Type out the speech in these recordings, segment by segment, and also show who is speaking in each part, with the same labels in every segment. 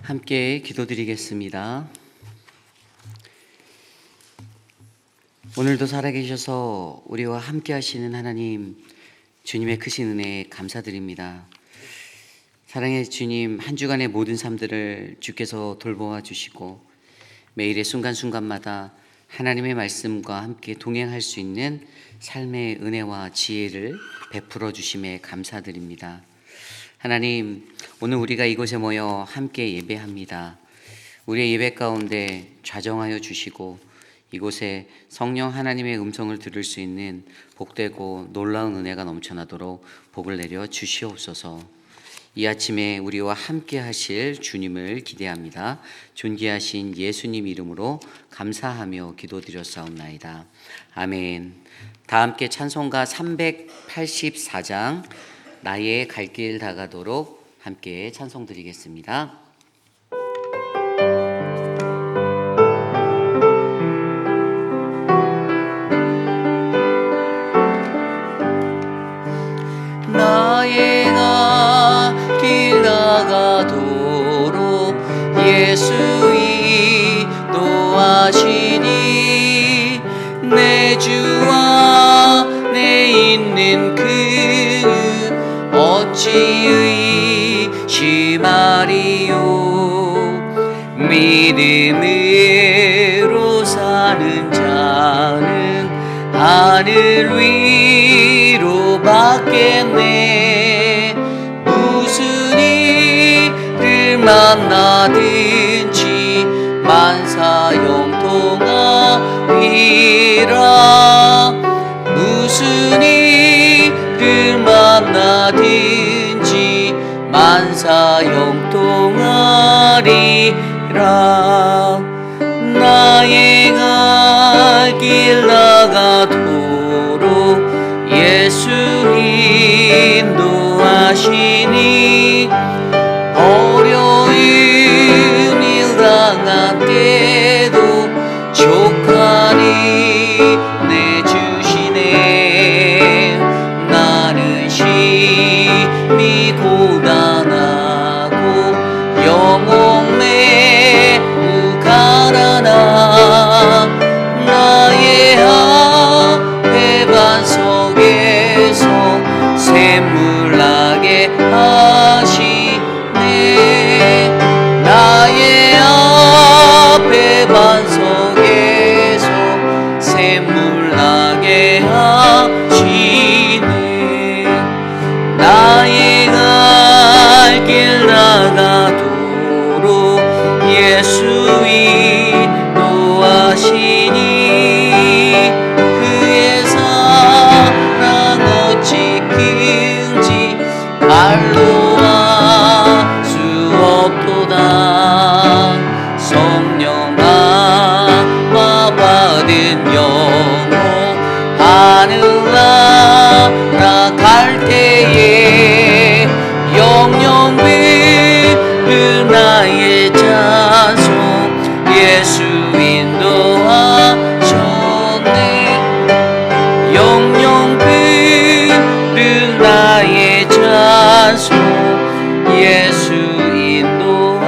Speaker 1: 함께 기도드리겠습니다. 오늘도 살아계셔서 우리와 함께 하시는 하나님, 주님의 크신 은혜에 감사드립니다. 사랑의 주님, 한 주간의 모든 삶들을 주께서 돌보아 주시고 매일의 순간순간마다 하나님의 말씀과 함께 동행할 수 있는 삶의 은혜와 지혜를 베풀어 주심에 감사드립니다. 하나님, 오늘 우리가 이곳에 모여 함께 예배합니다. 우리의 예배 가운데 좌정하여 주시고 이곳에 성령 하나님의 음성을 들을 수 있는 복되고 놀라운 은혜가 넘쳐나도록 복을 내려 주시옵소서. 이 아침에 우리와 함께 하실 주님을 기대합니다. 존귀하신 예수님 이름으로 감사하며 기도드렸사옵나이다. 아멘. 다 함께 찬송가 384장 나의 갈 길 다가도록 함께 찬송 드리겠습니다. 나의 갈 길 다가도록 예수 인도하시니 내 주와 내 있는 그 어찌 의심하리요. 믿음으로 사는 자는 하늘 위로 받겠네. 무슨 일을 만나든지 만사형통하리라. 무슨 일을 만나든지 만사형통하리라. 나의 갈 길 나가도록 예수 인도하시니 어려움을 당한 때도 족하니 내주시네. 나는 심히 고단하고 영혼 매우 가난하. 나의 앞에 반석에서 샘물 나게 하시네. 나의 앞에 반석에서 샘물 나게 하시네. 나의 갈 길 나가도록 예수 인도하시니 그의 사랑 어찌 큰지 말로 알 수 없도다. 성령 감화 받은 영혼 하늘나라 갈 때에 영영 부른 나의 찬송 예수 인도하셨네. 영영 부른 나의 찬송 예수 인도하셨네.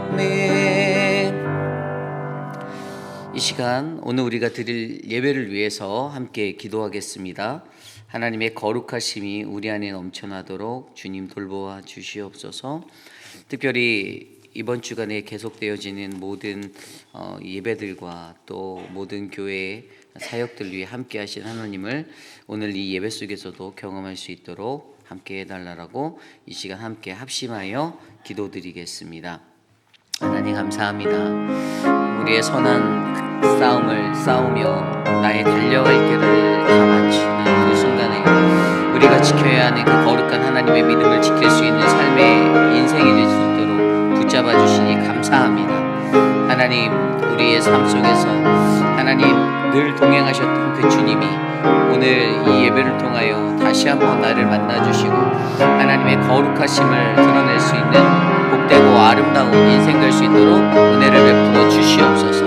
Speaker 1: 아멘. 이 시간 오늘 우리가 드릴 예배를 위해서 함께 기도하겠습니다. 하나님의 거룩하심이 우리 안에 넘쳐나도록 주님 돌보아 주시옵소서. 특별히 이번 주간에 계속되어지는 모든 예배들과 또 모든 교회의 사역들 위해 함께 하신 하나님을 오늘 이 예배 속에서도 경험할 수 있도록 함께 해달라고 이 시간 함께 합심하여 기도드리겠습니다. 하나님 감사합니다. 우리의 선한 싸움을 싸우며 나의 달려갈 길을 다 마치는 그 순간에 우리가 지켜야 하는 그 거룩한 하나님의 믿음을 지킬 수 있는 삶의 인생이 될 수 있도록 붙잡아 주시니 감사합니다. 하나님, 우리의 삶 속에서 하나님 늘 동행하셨던 그 주님이 오늘 이 예배를 통하여 다시 한번 나를 만나주시고 하나님의 거룩하심을 드러낼 수 있는 복되고 아름다운 인생 될 수 있도록 은혜를 베풀어 주시옵소서.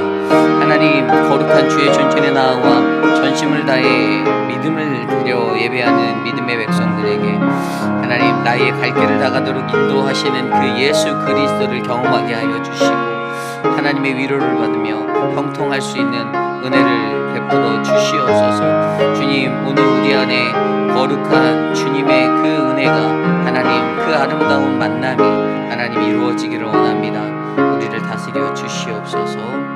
Speaker 1: 하나님, 거룩한 주의 존전의 나와 전심을 다해 믿음을 나의 갈 길을 나가도록 인도하시는 그 예수 그리스도를 경험하게 하여 주시고 하나님의 위로를 받으며 형통할 수 있는 은혜를 베풀어 주시옵소서. 주님, 오늘 우리 안에 거룩한 주님의 그 은혜가 하나님 그 아름다운 만남이 하나님 이루어지기를 원합니다. 우리를 다스려 주시옵소서.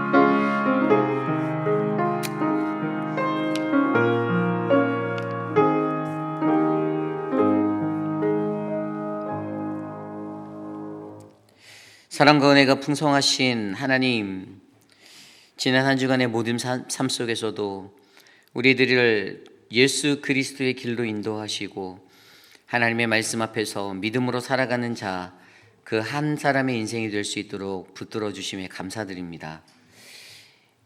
Speaker 1: 사랑과 은혜가 풍성하신 하나님, 지난 한 주간의 모든 삶 속에서도 우리들을 예수 그리스도의 길로 인도하시고 하나님의 말씀 앞에서 믿음으로 살아가는 자, 그 한 사람의 인생이 될 수 있도록 붙들어 주심에 감사드립니다.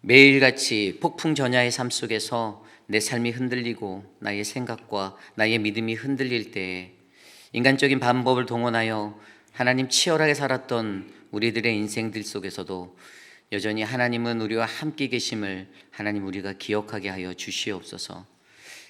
Speaker 1: 매일같이 폭풍전야의 삶 속에서 내 삶이 흔들리고 나의 생각과 나의 믿음이 흔들릴 때 인간적인 방법을 동원하여 하나님 치열하게 살았던 우리들의 인생들 속에서도 여전히 하나님은 우리와 함께 계심을 하나님 우리가 기억하게 하여 주시옵소서.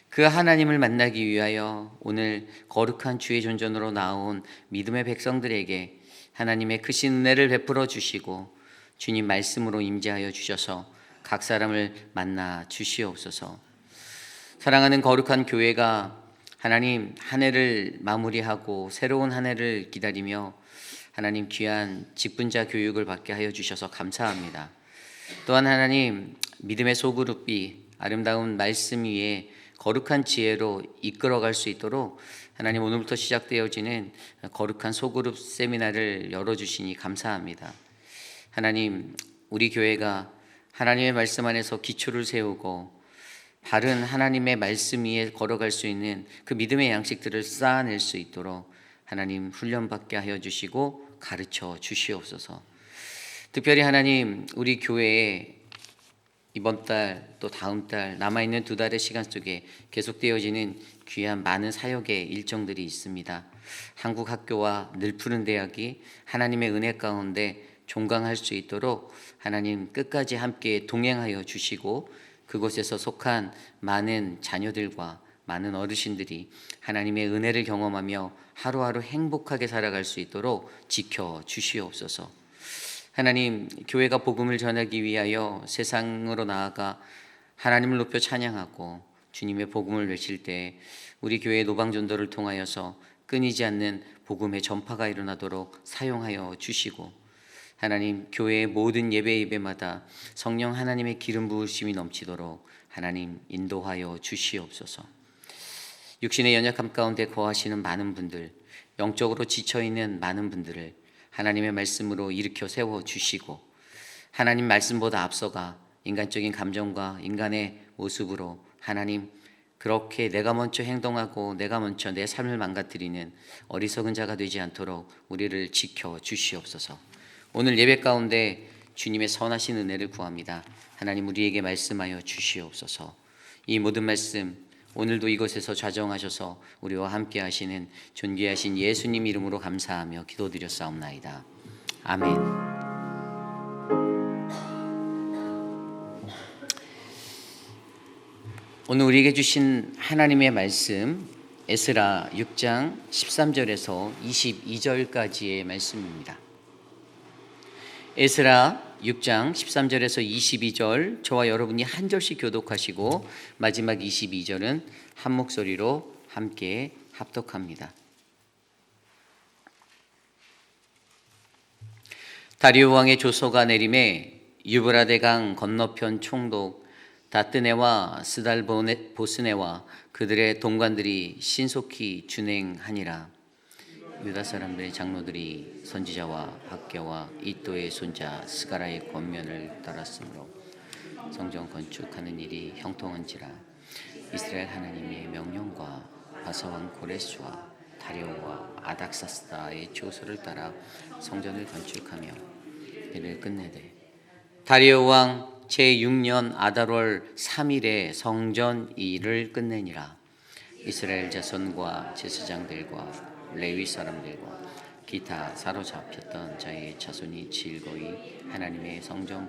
Speaker 1: 그 하나님을 만나기 위하여 오늘 거룩한 주의 존전으로 나온 믿음의 백성들에게 하나님의 크신 은혜를 베풀어 주시고 주님 말씀으로 임재하여 주셔서 각 사람을 만나 주시옵소서. 사랑하는 거룩한 교회가 하나님 한 해를 마무리하고 새로운 한 해를 기다리며 하나님 귀한 직분자 교육을 받게 하여 주셔서 감사합니다. 또한 하나님 믿음의 소그룹이 아름다운 말씀 위에 거룩한 지혜로 이끌어갈 수 있도록 하나님 오늘부터 시작되어지는 거룩한 소그룹 세미나를 열어주시니 감사합니다. 하나님 우리 교회가 하나님의 말씀 안에서 기초를 세우고 바른 하나님의 말씀 위에 걸어갈 수 있는 그 믿음의 양식들을 쌓아낼 수 있도록 하나님 훈련받게 하여 주시고 가르쳐 주시옵소서. 특별히 하나님 우리 교회에 이번 달 또 다음 달 남아있는 2달의 시간 속에 계속되어지는 귀한 많은 사역의 일정들이 있습니다. 한국 학교와 늘푸른 대학이 하나님의 은혜 가운데 종강할 수 있도록 하나님 끝까지 함께 동행하여 주시고 그곳에서 속한 많은 자녀들과 많은 어르신들이 하나님의 은혜를 경험하며 하루하루 행복하게 살아갈 수 있도록 지켜 주시옵소서. 하나님 교회가 복음을 전하기 위하여 세상으로 나아가 하나님을 높여 찬양하고 주님의 복음을 외칠 때 우리 교회의 노방전도를 통하여서 끊이지 않는 복음의 전파가 일어나도록 사용하여 주시고 하나님 교회의 모든 예배마다 성령 하나님의 기름 부으심이 넘치도록 하나님 인도하여 주시옵소서. 육신의 연약함 가운데 거하시는 많은 분들, 영적으로 지쳐있는 많은 분들을 하나님의 말씀으로 일으켜 세워주시고 하나님 말씀보다 앞서가 인간적인 감정과 인간의 모습으로 하나님 그렇게 내가 먼저 행동하고 내가 먼저 내 삶을 망가뜨리는 어리석은 자가 되지 않도록 우리를 지켜 주시옵소서. 오늘 예배 가운데 주님의 선하신 은혜를 구합니다. 하나님 우리에게 말씀하여 주시옵소서. 이 모든 말씀 오늘도 이곳에서 좌정하셔서 우리와 함께 하시는 존귀하신 예수님 이름으로 감사하며 기도드렸사옵나이다. 아멘. 오늘 우리에게 주신 하나님의 말씀 에스라 6장 13절에서 22절까지의 말씀입니다. 에스라 6장 13절에서 22절 저와 여러분이 한 절씩 교독하시고 마지막 22절은 한 목소리로 함께 합독합니다. 다리오 왕의 조서가 내림에 유브라데 강 건너편 총독 다뜨네와 스달보스네와 그들의 동관들이 신속히 준행하니라. 유다 사람들의 장로들이 선지자와 학교와 이또의 손자 스가라의 권면을 따랐으므로 성전 건축하는 일이 형통한지라. 이스라엘 하나님의 명령과 바사왕 고레스와 다리오와 아닥사스다의 조서를 따라 성전을 건축하며 이를 끝내되 다리오 왕 제6년 아달월 3일에 성전 일을 끝내니라. 이스라엘 자손과 제사장들과 레위 사람들과 기타 사로잡혔던 자의 자손이 즐거이 하나님의 성전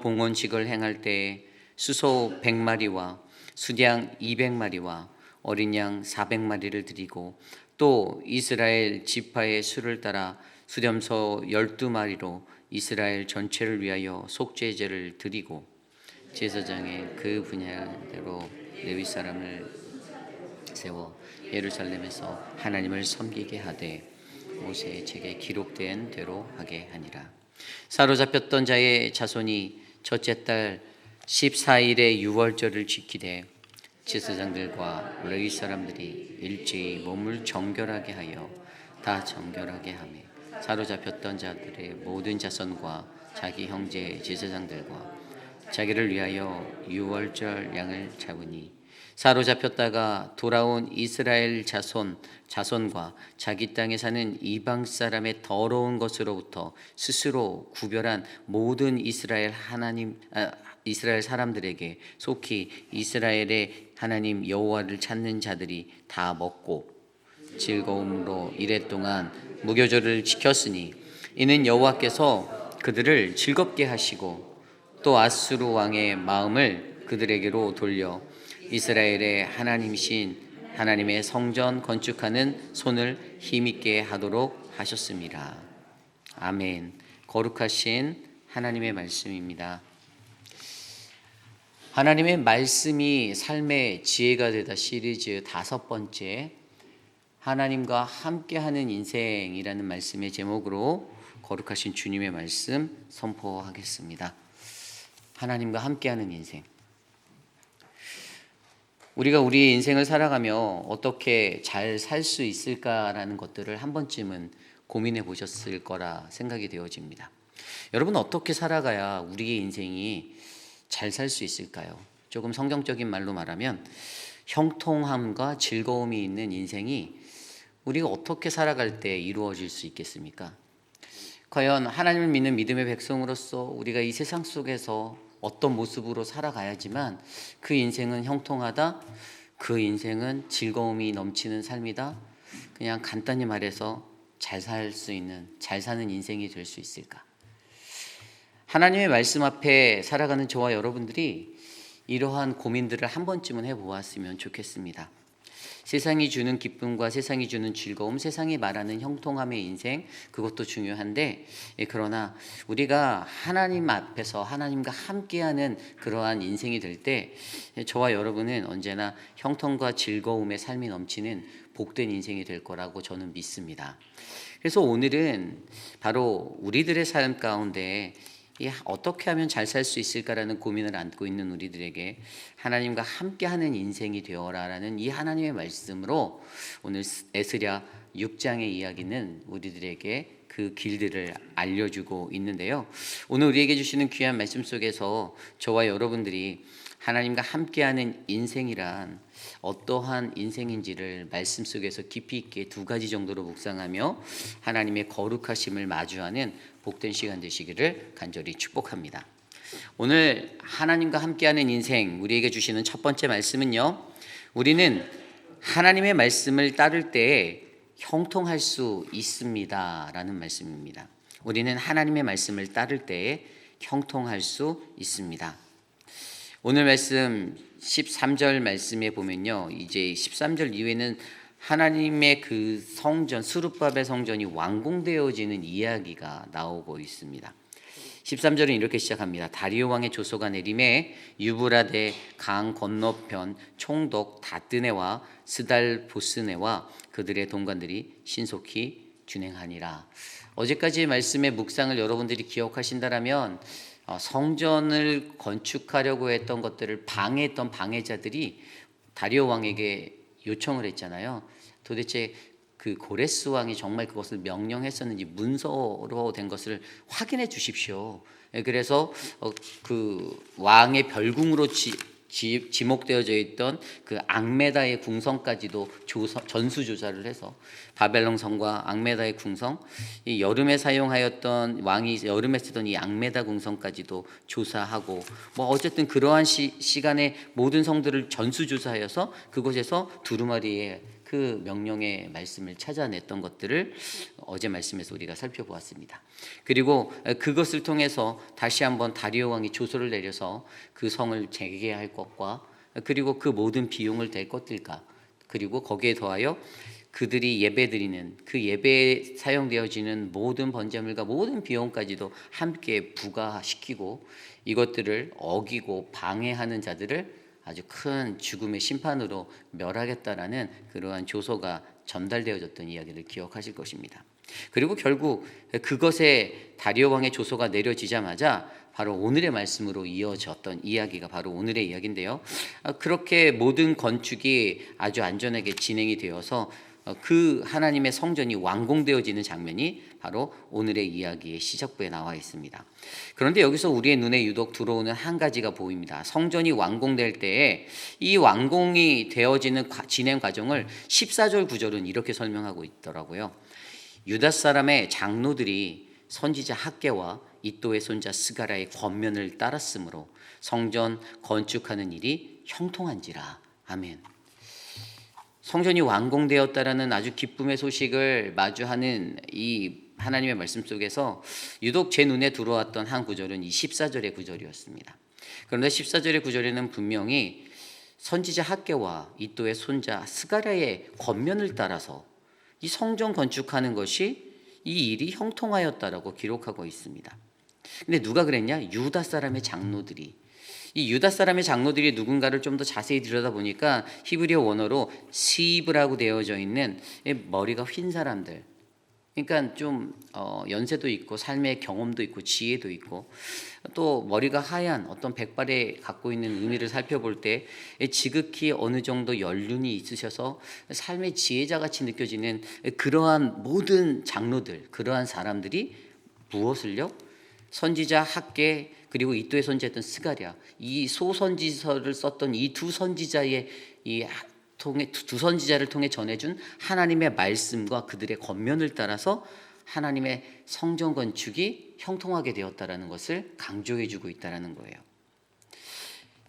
Speaker 1: 봉헌식을 행할 때 수소 100마리와 수량 200마리와 어린 양 400마리를 드리고 또 이스라엘 지파의 수를 따라 수렴소 12마리로 이스라엘 전체를 위하여 속죄제를 드리고 제사장의 그 분야대로 레위 사람을 세워 예루살렘에서 하나님을 섬기게 하되 모세의 책에 기록된 대로 하게 하니라. 사로잡혔던 자의 자손이 첫째 달 14일의 유월절을 지키되 제사장들과 레위 사람들이 일제히 몸을 정결하게 하여 다 정결하게 하며 사로잡혔던 자들의 모든 자손과 자기 형제 제사장들과 자기를 위하여 유월절 양을 잡으니 사로잡혔다가 돌아온 이스라엘 자손과 자기 땅에 사는 이방 사람의 더러운 것으로부터 스스로 구별한 모든 이스라엘 사람들에게 속히 이스라엘의 하나님 여호와를 찾는 자들이 다 먹고 즐거움으로 이레 동안 무교절을 지켰으니 이는 여호와께서 그들을 즐겁게 하시고 또 아수르 왕의 마음을 그들에게로 돌려 이스라엘의 하나님이신 하나님의 성전 건축하는 손을 힘있게 하도록 하셨습니다. 아멘. 거룩하신 하나님의 말씀입니다. 하나님의 말씀이 삶의 지혜가 되다 시리즈 5번째 하나님과 함께하는 인생이라는 말씀의 제목으로 거룩하신 주님의 말씀 선포하겠습니다. 하나님과 함께하는 인생. 우리가 우리의 인생을 살아가며 어떻게 잘 살 수 있을까라는 것들을 한 번쯤은 고민해 보셨을 거라 생각이 되어집니다. 여러분, 어떻게 살아가야 우리의 인생이 잘 살 수 있을까요? 조금 성경적인 말로 말하면 형통함과 즐거움이 있는 인생이 우리가 어떻게 살아갈 때 이루어질 수 있겠습니까? 과연 하나님을 믿는 믿음의 백성으로서 우리가 이 세상 속에서 어떤 모습으로 살아가야지만 그 인생은 형통하다, 그 인생은 즐거움이 넘치는 삶이다, 그냥 간단히 말해서 잘 살 수 있는, 잘 사는 인생이 될 수 있을까? 하나님의 말씀 앞에 살아가는 저와 여러분들이 이러한 고민들을 한 번쯤은 해보았으면 좋겠습니다. 세상이 주는 기쁨과 세상이 주는 즐거움, 세상이 말하는 형통함의 인생, 그것도 중요한데, 그러나 우리가 하나님 앞에서 하나님과 함께하는 그러한 인생이 될 때 저와 여러분은 언제나 형통과 즐거움의 삶이 넘치는 복된 인생이 될 거라고 저는 믿습니다. 그래서 오늘은 바로 우리들의 삶 가운데 어떻게 하면 잘 살 수 있을까라는 고민을 안고 있는 우리들에게 하나님과 함께하는 인생이 되어라라는 이 하나님의 말씀으로 오늘 에스랴 6장의 이야기는 우리들에게 그 길들을 알려주고 있는데요. 오늘 우리에게 주시는 귀한 말씀 속에서 저와 여러분들이 하나님과 함께하는 인생이란 어떠한 인생인지를 말씀 속에서 깊이 있게 2가지 정도로 묵상하며 하나님의 거룩하심을 마주하는 복된 시간 되시기를 간절히 축복합니다. 오늘 하나님과 함께하는 인생 우리에게 주시는 첫 번째 말씀은요, 우리는 하나님의 말씀을 따를 때에 형통할 수 있습니다 라는 말씀입니다. 우리는 하나님의 말씀을 따를 때에 형통할 수 있습니다. 오늘 말씀 13절 말씀에 보면요, 이제 13절 이후에는 하나님의 그 성전, 스룹바벨 성전이 완공되어지는 이야기가 나오고 있습니다. 13절은 이렇게 시작합니다. 다리오 왕의 조소가 내림에 유브라데 강 건너편 총독 다뜨네와 스달보스네와 그들의 동관들이 신속히 준행하니라. 어제까지의 말씀의 묵상을 여러분들이 기억하신다라면 성전을 건축하려고 했던 것들을 방해했던 방해자들이 다리오 왕에게 요청을 했잖아요. 도대체 그 고레스 왕이 정말 그것을 명령했었는지 문서로 된 것을 확인해 주십시오. 그래서 그 왕의 별궁으로 지목되어져 있던 그 앙메다의 궁성까지도 전수조사를 해서 바벨론 성과 앙메다의 궁성, 이 여름에 사용하였던 왕이 여름에 쓰던 이 앙메다 궁성까지도 조사하고 뭐 어쨌든 그러한 시간에 모든 성들을 전수조사하여서 그곳에서 두루마리의 그 명령의 말씀을 찾아냈던 것들을 어제 말씀에서 우리가 살펴보았습니다. 그리고 그것을 통해서 다시 한번 다리오 왕이 조서를 내려서 그 성을 재개할 것과 그리고 그 모든 비용을 댈 것들과 그리고 거기에 더하여 그들이 예배드리는 그 예배에 사용되어지는 모든 번제물과 모든 비용까지도 함께 부과시키고 이것들을 어기고 방해하는 자들을 아주 큰 죽음의 심판으로 멸하겠다라는 그러한 조서가 전달되어졌던 이야기를 기억하실 것입니다. 그리고 결국 그것에 다리오 왕의 조서가 내려지자마자 바로 오늘의 말씀으로 이어졌던 이야기가 바로 오늘의 이야기인데요. 그렇게 모든 건축이 아주 안전하게 진행이 되어서 그 하나님의 성전이 완공되어지는 장면이 바로 오늘의 이야기의 시작부에 나와 있습니다. 그런데 여기서 우리의 눈에 유독 들어오는 한 가지가 보입니다. 성전이 완공될 때에 이 완공이 되어지는 진행 과정을 14절 9절은 이렇게 설명하고 있더라고요. 유다 사람의 장로들이 선지자 학개와 이도의 손자 스가랴의 권면을 따랐으므로 성전 건축하는 일이 형통한지라. 아멘. 성전이 완공되었다라는 아주 기쁨의 소식을 마주하는 이 하나님의 말씀 속에서 유독 제 눈에 들어왔던 한 구절은 이 14절의 구절이었습니다. 그런데 14절의 구절에는 분명히 선지자 학개와 이도의 손자 스가랴의 권면을 따라서 이 성전 건축하는 것이 이 일이 형통하였다라고 기록하고 있습니다. 근데 누가 그랬냐? 유다 사람의 장로들이. 이 유다 사람의 장로들이 누군가를 좀 더 자세히 들여다보니까 히브리어 원어로 시브라고 되어져 있는 머리가 휜 사람들. 그러니까 좀 연세도 있고 삶의 경험도 있고 지혜도 있고 또 머리가 하얀 어떤 백발에 갖고 있는 의미를 살펴볼 때 지극히 어느 정도 연륜이 있으셔서 삶의 지혜자같이 느껴지는 그러한 모든 장로들, 그러한 사람들이 무엇을요? 선지자 학개 그리고 이도의 선지자였던 스가랴, 이 소선지서를 썼던 이 두 선지자의 두 선지자를 통해 전해준 하나님의 말씀과 그들의 권면을 따라서 하나님의 성전 건축이 형통하게 되었다라는 것을 강조해주고 있다라는 거예요.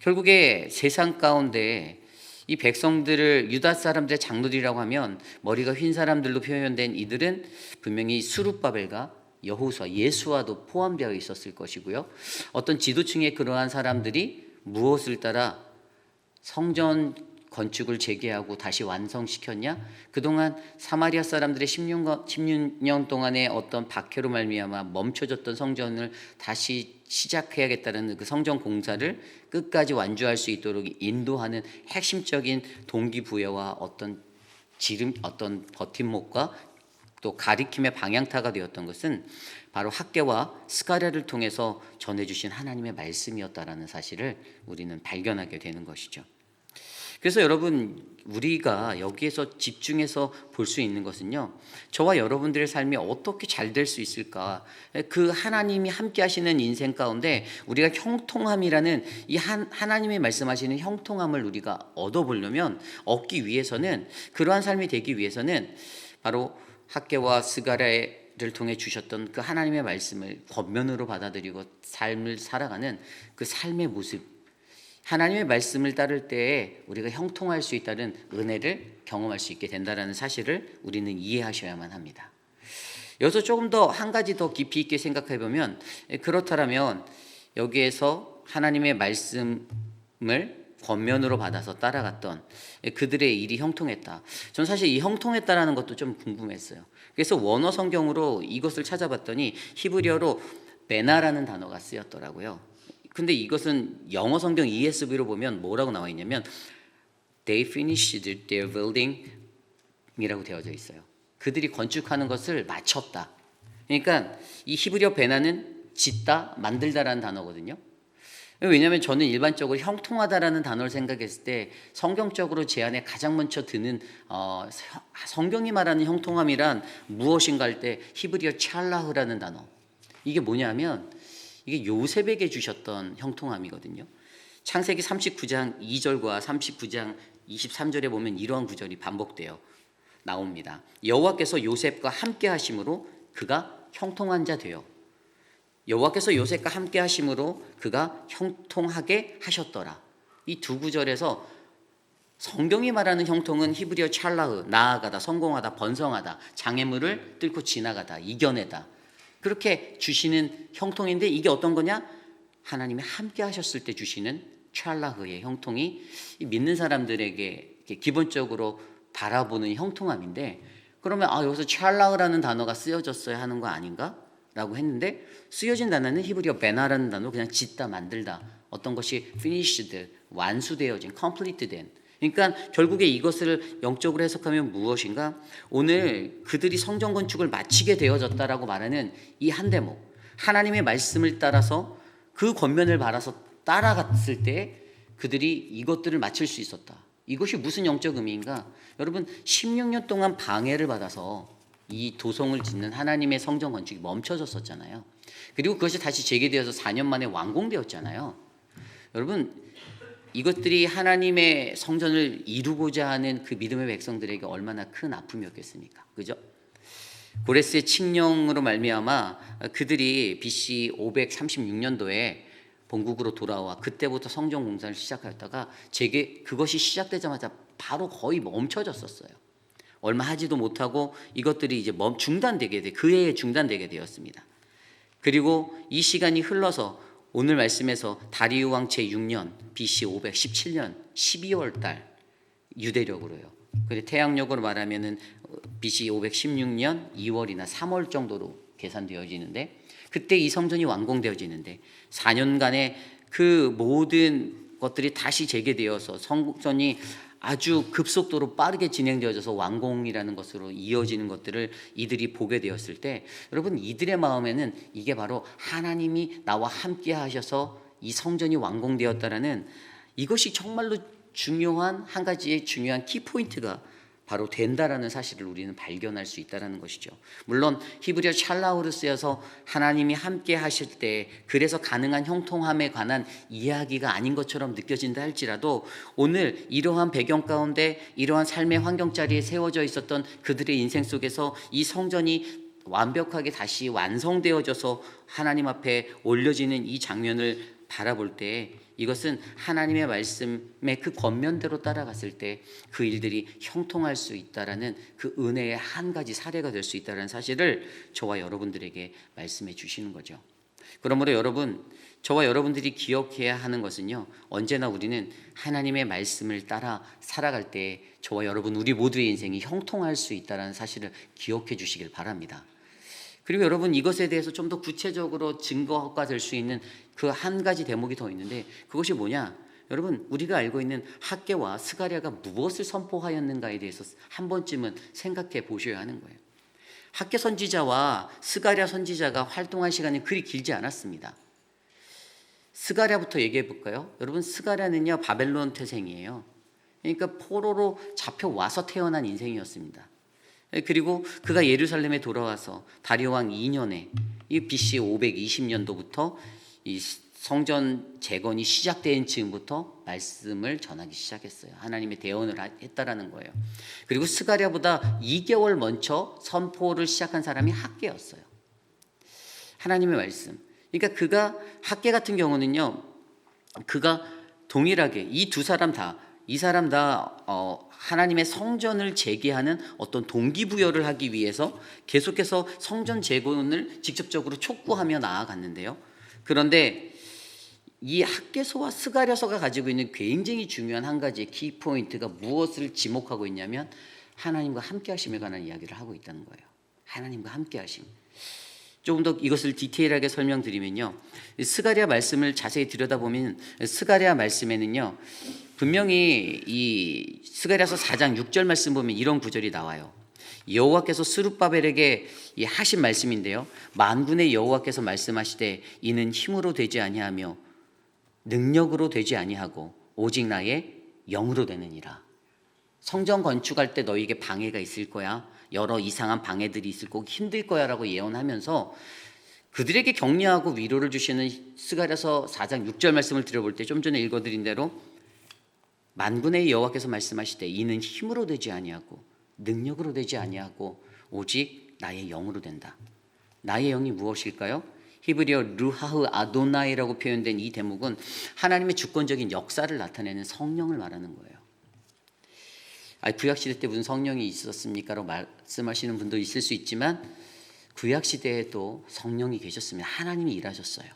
Speaker 1: 결국에 세상 가운데 이 백성들을 유다 사람들의 장로들이라고 하면 머리가 휜 사람들로 표현된 이들은 분명히 스룹바벨과 여호수아, 예수와도 포함되어 있었을 것이고요. 어떤 지도층의 그러한 사람들이 무엇을 따라 성전 건축을 재개하고 다시 완성시켰냐? 그동안 사마리아 사람들의 16년 동안의 어떤 박해로 말미암아 멈춰졌던 성전을 다시 시작해야겠다는 그 성전 공사를 끝까지 완주할 수 있도록 인도하는 핵심적인 동기부여와 어떤 버팀목과 또 가리킴의 방향타가 되었던 것은 바로 학개와 스가랴를 통해서 전해주신 하나님의 말씀이었다라는 사실을 우리는 발견하게 되는 것이죠. 그래서 여러분 우리가 여기에서 집중해서 볼 수 있는 것은요, 저와 여러분들의 삶이 어떻게 잘 될 수 있을까? 그 하나님이 함께 하시는 인생 가운데 우리가 형통함이라는 이 하나님이 말씀하시는 형통함을 우리가 얻기 위해서는, 그러한 삶이 되기 위해서는 바로 학개와 스가랴를 통해 주셨던 그 하나님의 말씀을 권면으로 받아들이고 삶을 살아가는 그 삶의 모습, 하나님의 말씀을 따를 때에 우리가 형통할 수 있다는 은혜를 경험할 수 있게 된다는 사실을 우리는 이해하셔야만 합니다. 여기서 조금 더 한 가지 더 깊이 있게 생각해 보면, 그렇다면 여기에서 하나님의 말씀을 권면으로 받아서 따라갔던 그들의 일이 형통했다. 저는 사실 이 형통했다라는 것도 좀 궁금했어요. 그래서 원어 성경으로 이것을 찾아봤더니 히브리어로 베나라는 단어가 쓰였더라고요. 근데 이것은 영어 성경 ESV로 보면 뭐라고 나와 있냐면 They finished their building 이라고 되어져 있어요. 그들이 건축하는 것을 마쳤다. 그러니까 이 히브리어 베나는 짓다, 만들다라는 단어거든요. 왜냐하면 저는 일반적으로 형통하다라는 단어를 생각했을 때 성경적으로 제 안에 가장 먼저 드는 성경이 말하는 형통함이란 무엇인가 할 때 히브리어 찰라흐라는 단어, 이게 뭐냐면 이게 요셉에게 주셨던 형통함이거든요. 창세기 39장 2절과 39장 23절에 보면 이러한 구절이 반복되어 나옵니다. 여호와께서 요셉과 함께 하심으로 그가 형통한 자 되어, 여호와께서 요셉과 함께 하심으로 그가 형통하게 하셨더라. 이 두 구절에서 성경이 말하는 형통은 히브리어 찰라흐, 나아가다, 성공하다, 번성하다, 장애물을 뚫고 지나가다, 이겨내다, 그렇게 주시는 형통인데, 이게 어떤 거냐? 하나님이 함께 하셨을 때 주시는 찰라흐의 형통이 믿는 사람들에게 기본적으로 바라보는 형통함인데, 그러면 여기서 찰라흐라는 단어가 쓰여졌어야 하는 거 아닌가? 라고 했는데, 쓰여진 단어는 히브리어 베나라는 단어, 그냥 짓다, 만들다, 어떤 것이 finished, 완수되어진, complete 된. 그러니까 결국에 이것을 영적으로 해석하면 무엇인가? 오늘 그들이 성전 건축을 마치게 되어졌다라고 말하는 이 한 대목, 하나님의 말씀을 따라서 그 권면을 받아서 따라갔을 때 그들이 이것들을 마칠 수 있었다. 이것이 무슨 영적 의미인가? 여러분, 16년 동안 방해를 받아서 이 도성을 짓는 하나님의 성전 건축이 멈춰졌었잖아요. 그리고 그것이 다시 재개되어서 4년 만에 완공되었잖아요. 여러분, 이것들이 하나님의 성전을 이루고자 하는 그 믿음의 백성들에게 얼마나 큰 아픔이었겠습니까? 그죠? 고레스의 칙령으로 말미암아 그들이 BC 536년도에 본국으로 돌아와 그때부터 성전 공사를 시작하였다가 그것이 시작되자마자 바로 거의 멈춰졌었어요. 얼마 하지도 못하고 이것들이 이제 그 해에 중단되게 되었습니다. 그리고 이 시간이 흘러서 오늘 말씀에서 다리우 왕 제6년 BC 517년 12월 달 유대력으로요. 근데 태양력으로 말하면은 BC 516년 2월이나 3월 정도로 계산되어지는데, 그때 이 성전이 완공되어지는데 4년간의 그 모든 것들이 다시 재개되어서 성전이 아주 급속도로 빠르게 진행되어져서 완공이라는 것으로 이어지는 것들을 이들이 보게 되었을 때, 여러분, 이들의 마음에는 이게 바로 하나님이 나와 함께 하셔서 이 성전이 완공되었다라는 이것이 정말로 중요한 한 가지의 중요한 키포인트가 바로 된다라는 사실을 우리는 발견할 수 있다라는 것이죠. 물론 히브리어 찰라우로 쓰여서 하나님이 함께 하실 때 그래서 가능한 형통함에 관한 이야기가 아닌 것처럼 느껴진다 할지라도, 오늘 이러한 배경 가운데 이러한 삶의 환경 자리에 세워져 있었던 그들의 인생 속에서 이 성전이 완벽하게 다시 완성되어져서 하나님 앞에 올려지는 이 장면을 바라볼 때, 이것은 하나님의 말씀의 그 권면대로 따라갔을 때 그 일들이 형통할 수 있다라는 그 은혜의 한 가지 사례가 될 수 있다는 사실을 저와 여러분들에게 말씀해 주시는 거죠. 그러므로 여러분, 저와 여러분들이 기억해야 하는 것은요, 언제나 우리는 하나님의 말씀을 따라 살아갈 때 저와 여러분 우리 모두의 인생이 형통할 수 있다는 사실을 기억해 주시길 바랍니다. 그리고 여러분, 이것에 대해서 좀 더 구체적으로 증거가 될 수 있는 그 한 가지 대목이 더 있는데, 그것이 뭐냐? 여러분, 우리가 알고 있는 학개와 스가랴가 무엇을 선포하였는가에 대해서 한 번쯤은 생각해 보셔야 하는 거예요. 학개 선지자와 스가랴 선지자가 활동한 시간이 그리 길지 않았습니다. 스가랴부터 얘기해 볼까요? 여러분, 스가랴는요 바벨론 태생이에요. 그러니까 포로로 잡혀와서 태어난 인생이었습니다. 그리고 그가 예루살렘에 돌아와서 다리오 왕 2년에 이 BC 520년도부터 이 성전 재건이 시작된 즈음부터 말씀을 전하기 시작했어요. 하나님의 대언을 했다라는 거예요. 그리고 스가랴보다 2개월 먼저 선포를 시작한 사람이 학개였어요. 하나님의 말씀. 그러니까 그가 학개 같은 경우는요, 그가 동일하게 이 사람 다 하나님의 성전을 재개하는 어떤 동기부여를 하기 위해서 계속해서 성전 재건을 직접적으로 촉구하며 나아갔는데요. 그런데 이 학개서와 스가랴서가 가지고 있는 굉장히 중요한 한 가지의 키포인트가 무엇을 지목하고 있냐면, 하나님과 함께 하심에 관한 이야기를 하고 있다는 거예요. 하나님과 함께 하심. 조금 더 이것을 디테일하게 설명드리면요, 스가랴 말씀을 자세히 들여다보면 스가랴 말씀에는요, 분명히 이 스가랴서 4장 6절 말씀 보면 이런 구절이 나와요. 여호와께서 스룹바벨에게 하신 말씀인데요, 만군의 여호와께서 말씀하시되 이는 힘으로 되지 아니하며 능력으로 되지 아니하고 오직 나의 영으로 되느니라. 성전 건축할 때 너희에게 방해가 있을 거야. 여러 이상한 방해들이 있을 거고 힘들 거야 라고 예언하면서 그들에게 격려하고 위로를 주시는 스가랴서 4장 6절 말씀을 들어볼 때, 좀 전에 읽어드린 대로 만군의 여호와께서 말씀하시되 이는 힘으로 되지 아니하고 능력으로 되지 아니하고 오직 나의 영으로 된다. 나의 영이 무엇일까요? 히브리어 루하흐 아도나이라고 표현된 이 대목은 하나님의 주권적인 역사를 나타내는 성령을 말하는 거예요. 구약시대 때 무슨 성령이 있었습니까? 라고 말씀하시는 분도 있을 수 있지만, 구약시대에도 성령이 계셨습니다. 하나님이 일하셨어요.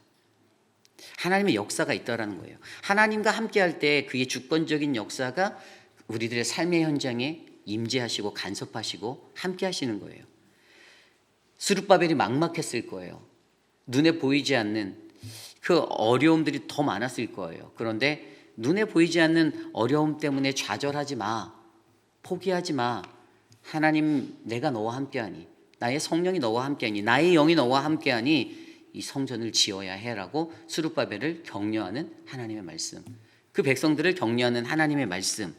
Speaker 1: 하나님의 역사가 있다라는 거예요. 하나님과 함께 할 때 그의 주권적인 역사가 우리들의 삶의 현장에 임재하시고 간섭하시고 함께 하시는 거예요. 스룹바벨이 막막했을 거예요. 눈에 보이지 않는 그 어려움들이 더 많았을 거예요. 그런데 눈에 보이지 않는 어려움 때문에 좌절하지 마. 포기하지 마. 하나님, 내가 너와 함께하니, 나의 성령이 너와 함께하니, 나의 영이 너와 함께하니 이 성전을 지어야 해라고 스룹바벨을 격려하는 하나님의 말씀, 그 백성들을 격려하는 하나님의 말씀.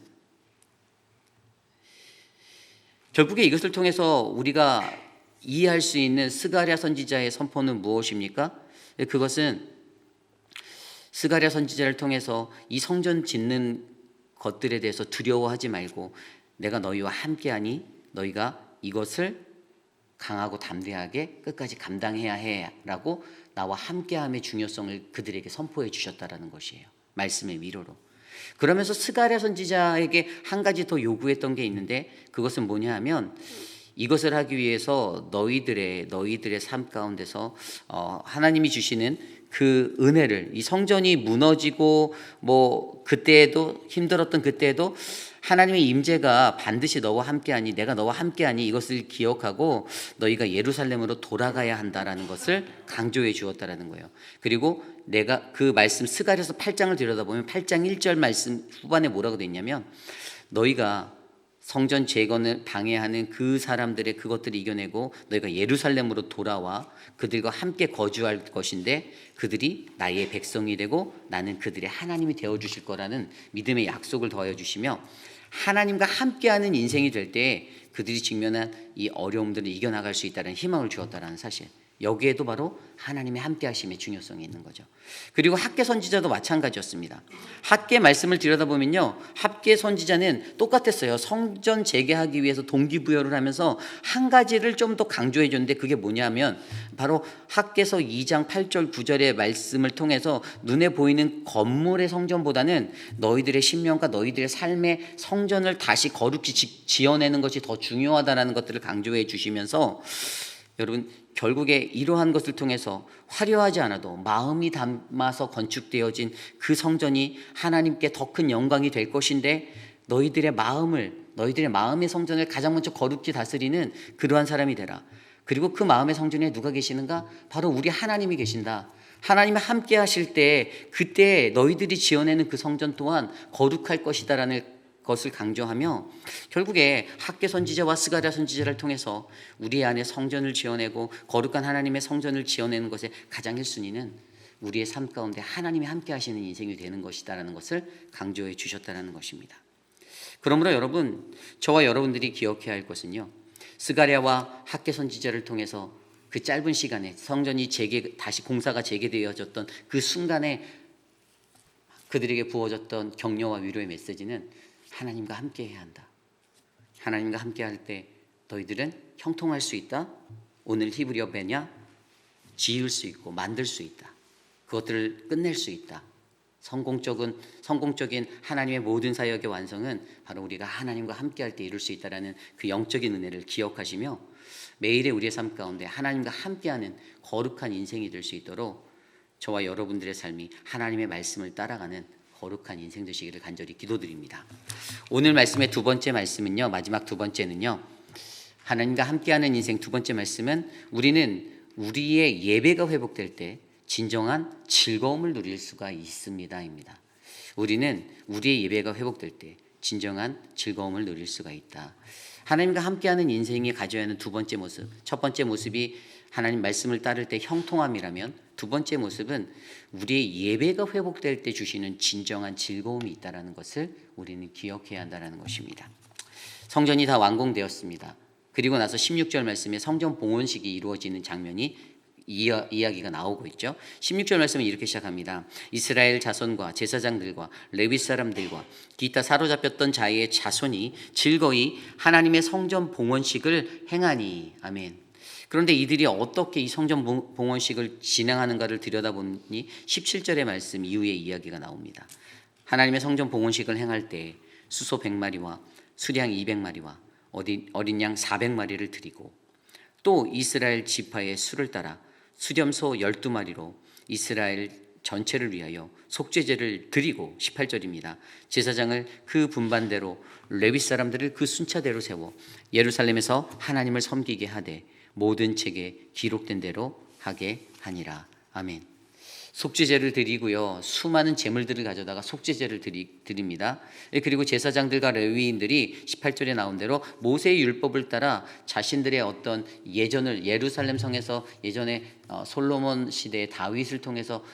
Speaker 1: 결국에 이것을 통해서 우리가 이해할 수 있는 스가랴 선지자의 선포는 무엇입니까? 그것은 스가랴 선지자를 통해서 이 성전 짓는 것들에 대해서 두려워하지 말고 내가 너희와 함께하니 너희가 이것을 강하고 담대하게 끝까지 감당해야 해라고 나와 함께함의 중요성을 그들에게 선포해 주셨다라는 것이에요. 말씀의 위로로. 그러면서 스가랴 선지자에게 한 가지 더 요구했던 게 있는데 그것은 뭐냐 하면 이것을 하기 위해서 너희들의 삶 가운데서 하나님이 주시는 그 은혜를, 이 성전이 무너지고 뭐 그때에도 힘들었던 그때에도 하나님의 임재가 반드시 너와 함께하니, 내가 너와 함께하니 이것을 기억하고 너희가 예루살렘으로 돌아가야 한다라는 것을 강조해 주었다라는 거예요. 그리고 내가 그 말씀 스가랴서 8장을 들여다보면 8장 1절 말씀 후반에 뭐라고 돼 있냐면 너희가 성전 재건을 방해하는 그 사람들의 그것들을 이겨내고 너희가 예루살렘으로 돌아와 그들과 함께 거주할 것인데 그들이 나의 백성이 되고 나는 그들의 하나님이 되어주실 거라는 믿음의 약속을 더하여 주시며 하나님과 함께하는 인생이 될 때 그들이 직면한 이 어려움들을 이겨나갈 수 있다는 희망을 주었다는 사실, 여기에도 바로 하나님의 함께하심의 중요성이 있는 거죠. 그리고 학개 선지자도 마찬가지였습니다. 학개 말씀을 들여다보면요, 학개 선지자는 똑같았어요. 성전 재개하기 위해서 동기부여를 하면서 한 가지를 좀 더 강조해 줬는데 그게 뭐냐면 바로 학개서 2장 8절 9절의 말씀을 통해서 눈에 보이는 건물의 성전보다는 너희들의 심령과 너희들의 삶의 성전을 다시 거룩히 지어내는 것이 더 중요하다는 것들을 강조해 주시면서 여러분 결국에 이러한 것을 통해서 화려하지 않아도 마음이 담아서 건축되어진 그 성전이 하나님께 더 큰 영광이 될 것인데 너희들의 마음의 성전을 가장 먼저 거룩히 다스리는 그러한 사람이 되라. 그리고 그 마음의 성전에 누가 계시는가? 바로 우리 하나님이 계신다. 하나님이 함께 하실 때 그때 너희들이 지어내는 그 성전 또한 거룩할 것이다라는 것을 강조하며 결국에 학개 선지자와 스가랴 선지자를 통해서 우리 안에 성전을 지어내고 거룩한 하나님의 성전을 지어내는 것의 가장 1순위는 우리의 삶 가운데 하나님이 함께 하시는 인생이 되는 것이다라는 것을 강조해 주셨다는 것입니다. 그러므로 여러분, 저와 여러분들이 기억해야 할 것은요, 스가랴와 학개 선지자를 통해서 그 짧은 시간에 성전이 다시 공사가 재개되어졌던 그 순간에 그들에게 부어졌던 격려와 위로의 메시지는 하나님과 함께 해야 한다. 하나님과 함께 할 때 너희들은 형통할 수 있다. 오늘 히브리어 배냐? 지을 수 있고 만들 수 있다. 그것들을 끝낼 수 있다. 성공적인 하나님의 모든 사역의 완성은 바로 우리가 하나님과 함께 할 때 이룰 수 있다라는 그 영적인 은혜를 기억하시며 매일의 우리의 삶 가운데 하나님과 함께하는 거룩한 인생이 될 수 있도록 저와 여러분들의 삶이 하나님의 말씀을 따라가는 거룩한 인생 되시기를 간절히 기도드립니다. 오늘 말씀의 두 번째 말씀은요, 마지막 두 번째는요, 하나님과 함께하는 인생 두 번째 말씀은 우리는 우리의 예배가 회복될 때 진정한 즐거움을 누릴 수가 있습니다입니다. 우리는 우리의 예배가 회복될 때 진정한 즐거움을 누릴 수가 있다. 하나님과 함께하는 인생이 가져야 하는 두 번째 모습, 첫 번째 모습이 하나님 말씀을 따를 때 형통함이라면 두 번째 모습은 우리의 예배가 회복될 때 주시는 진정한 즐거움이 있다는 것을 우리는 기억해야 한다는 것입니다. 성전이 다 완공되었습니다. 그리고 나서 16절 말씀에 성전 봉헌식이 이루어지는 장면이 이야기가 나오고 있죠. 16절 말씀은 이렇게 시작합니다. 이스라엘 자손과 제사장들과 레위 사람들과 기타 사로잡혔던 자의 자손이 즐거이 하나님의 성전 봉헌식을 행하니. 아멘. 그런데 이들이 어떻게 이 성전 봉헌식을 진행하는가를 들여다보니 17절의 말씀 이후에 이야기가 나옵니다. 하나님의 성전 봉헌식을 행할 때 수소 100마리와 수량 200마리와 어린 양 400마리를 드리고 또 이스라엘 지파의 수를 따라 수렴소 12마리로 이스라엘 전체를 위하여 속죄제를 드리고 18절입니다. 제사장을 그 분반대로 레위 사람들을 그 순차대로 세워 예루살렘에서 하나님을 섬기게 하되 모든 책에 기록된 대로 하게 하니라. 아멘. 속죄제를 드리고요. 수많은 제물들을 가져다가 속죄제를 드립니다. 그리고 제사장들과 레위인들이 18절에 나온 대로 모세의 율법을 따라 자신들의 어떤 예전을 예루살렘 성에서 예전에 솔로몬 시대의 다윗을 통해서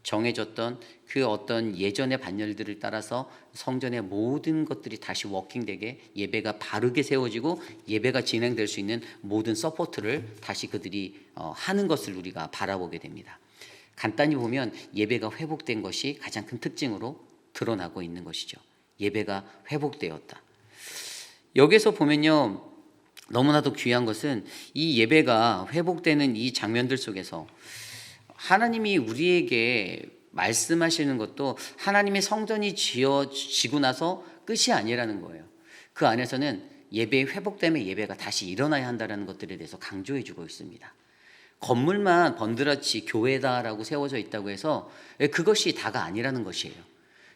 Speaker 1: 정해졌던 그 어떤 예전의 반열들을 따라서 성전의 모든 것들이 다시 워킹되게 예배가 바르게 세워지고 예배가 진행될 수 있는 모든 서포트를 다시 그들이 하는 것을 우리가 바라보게 됩니다. 간단히 보면 예배가 회복된 것이 가장 큰 특징으로 드러나고 있는 것이죠. 예배가 회복되었다. 여기서 보면요, 너무나도 귀한 것은 이 예배가 회복되는 이 장면들 속에서 하나님이 우리에게 말씀하시는 것도 하나님의 성전이 지어지고 나서 끝이 아니라는 거예요. 그 안에서는 예배의 회복됨에 예배가 다시 일어나야 한다는 것들에 대해서 강조해 주고 있습니다. 건물만 번드러치 교회다라고 세워져 있다고 해서 그것이 다가 아니라는 것이에요.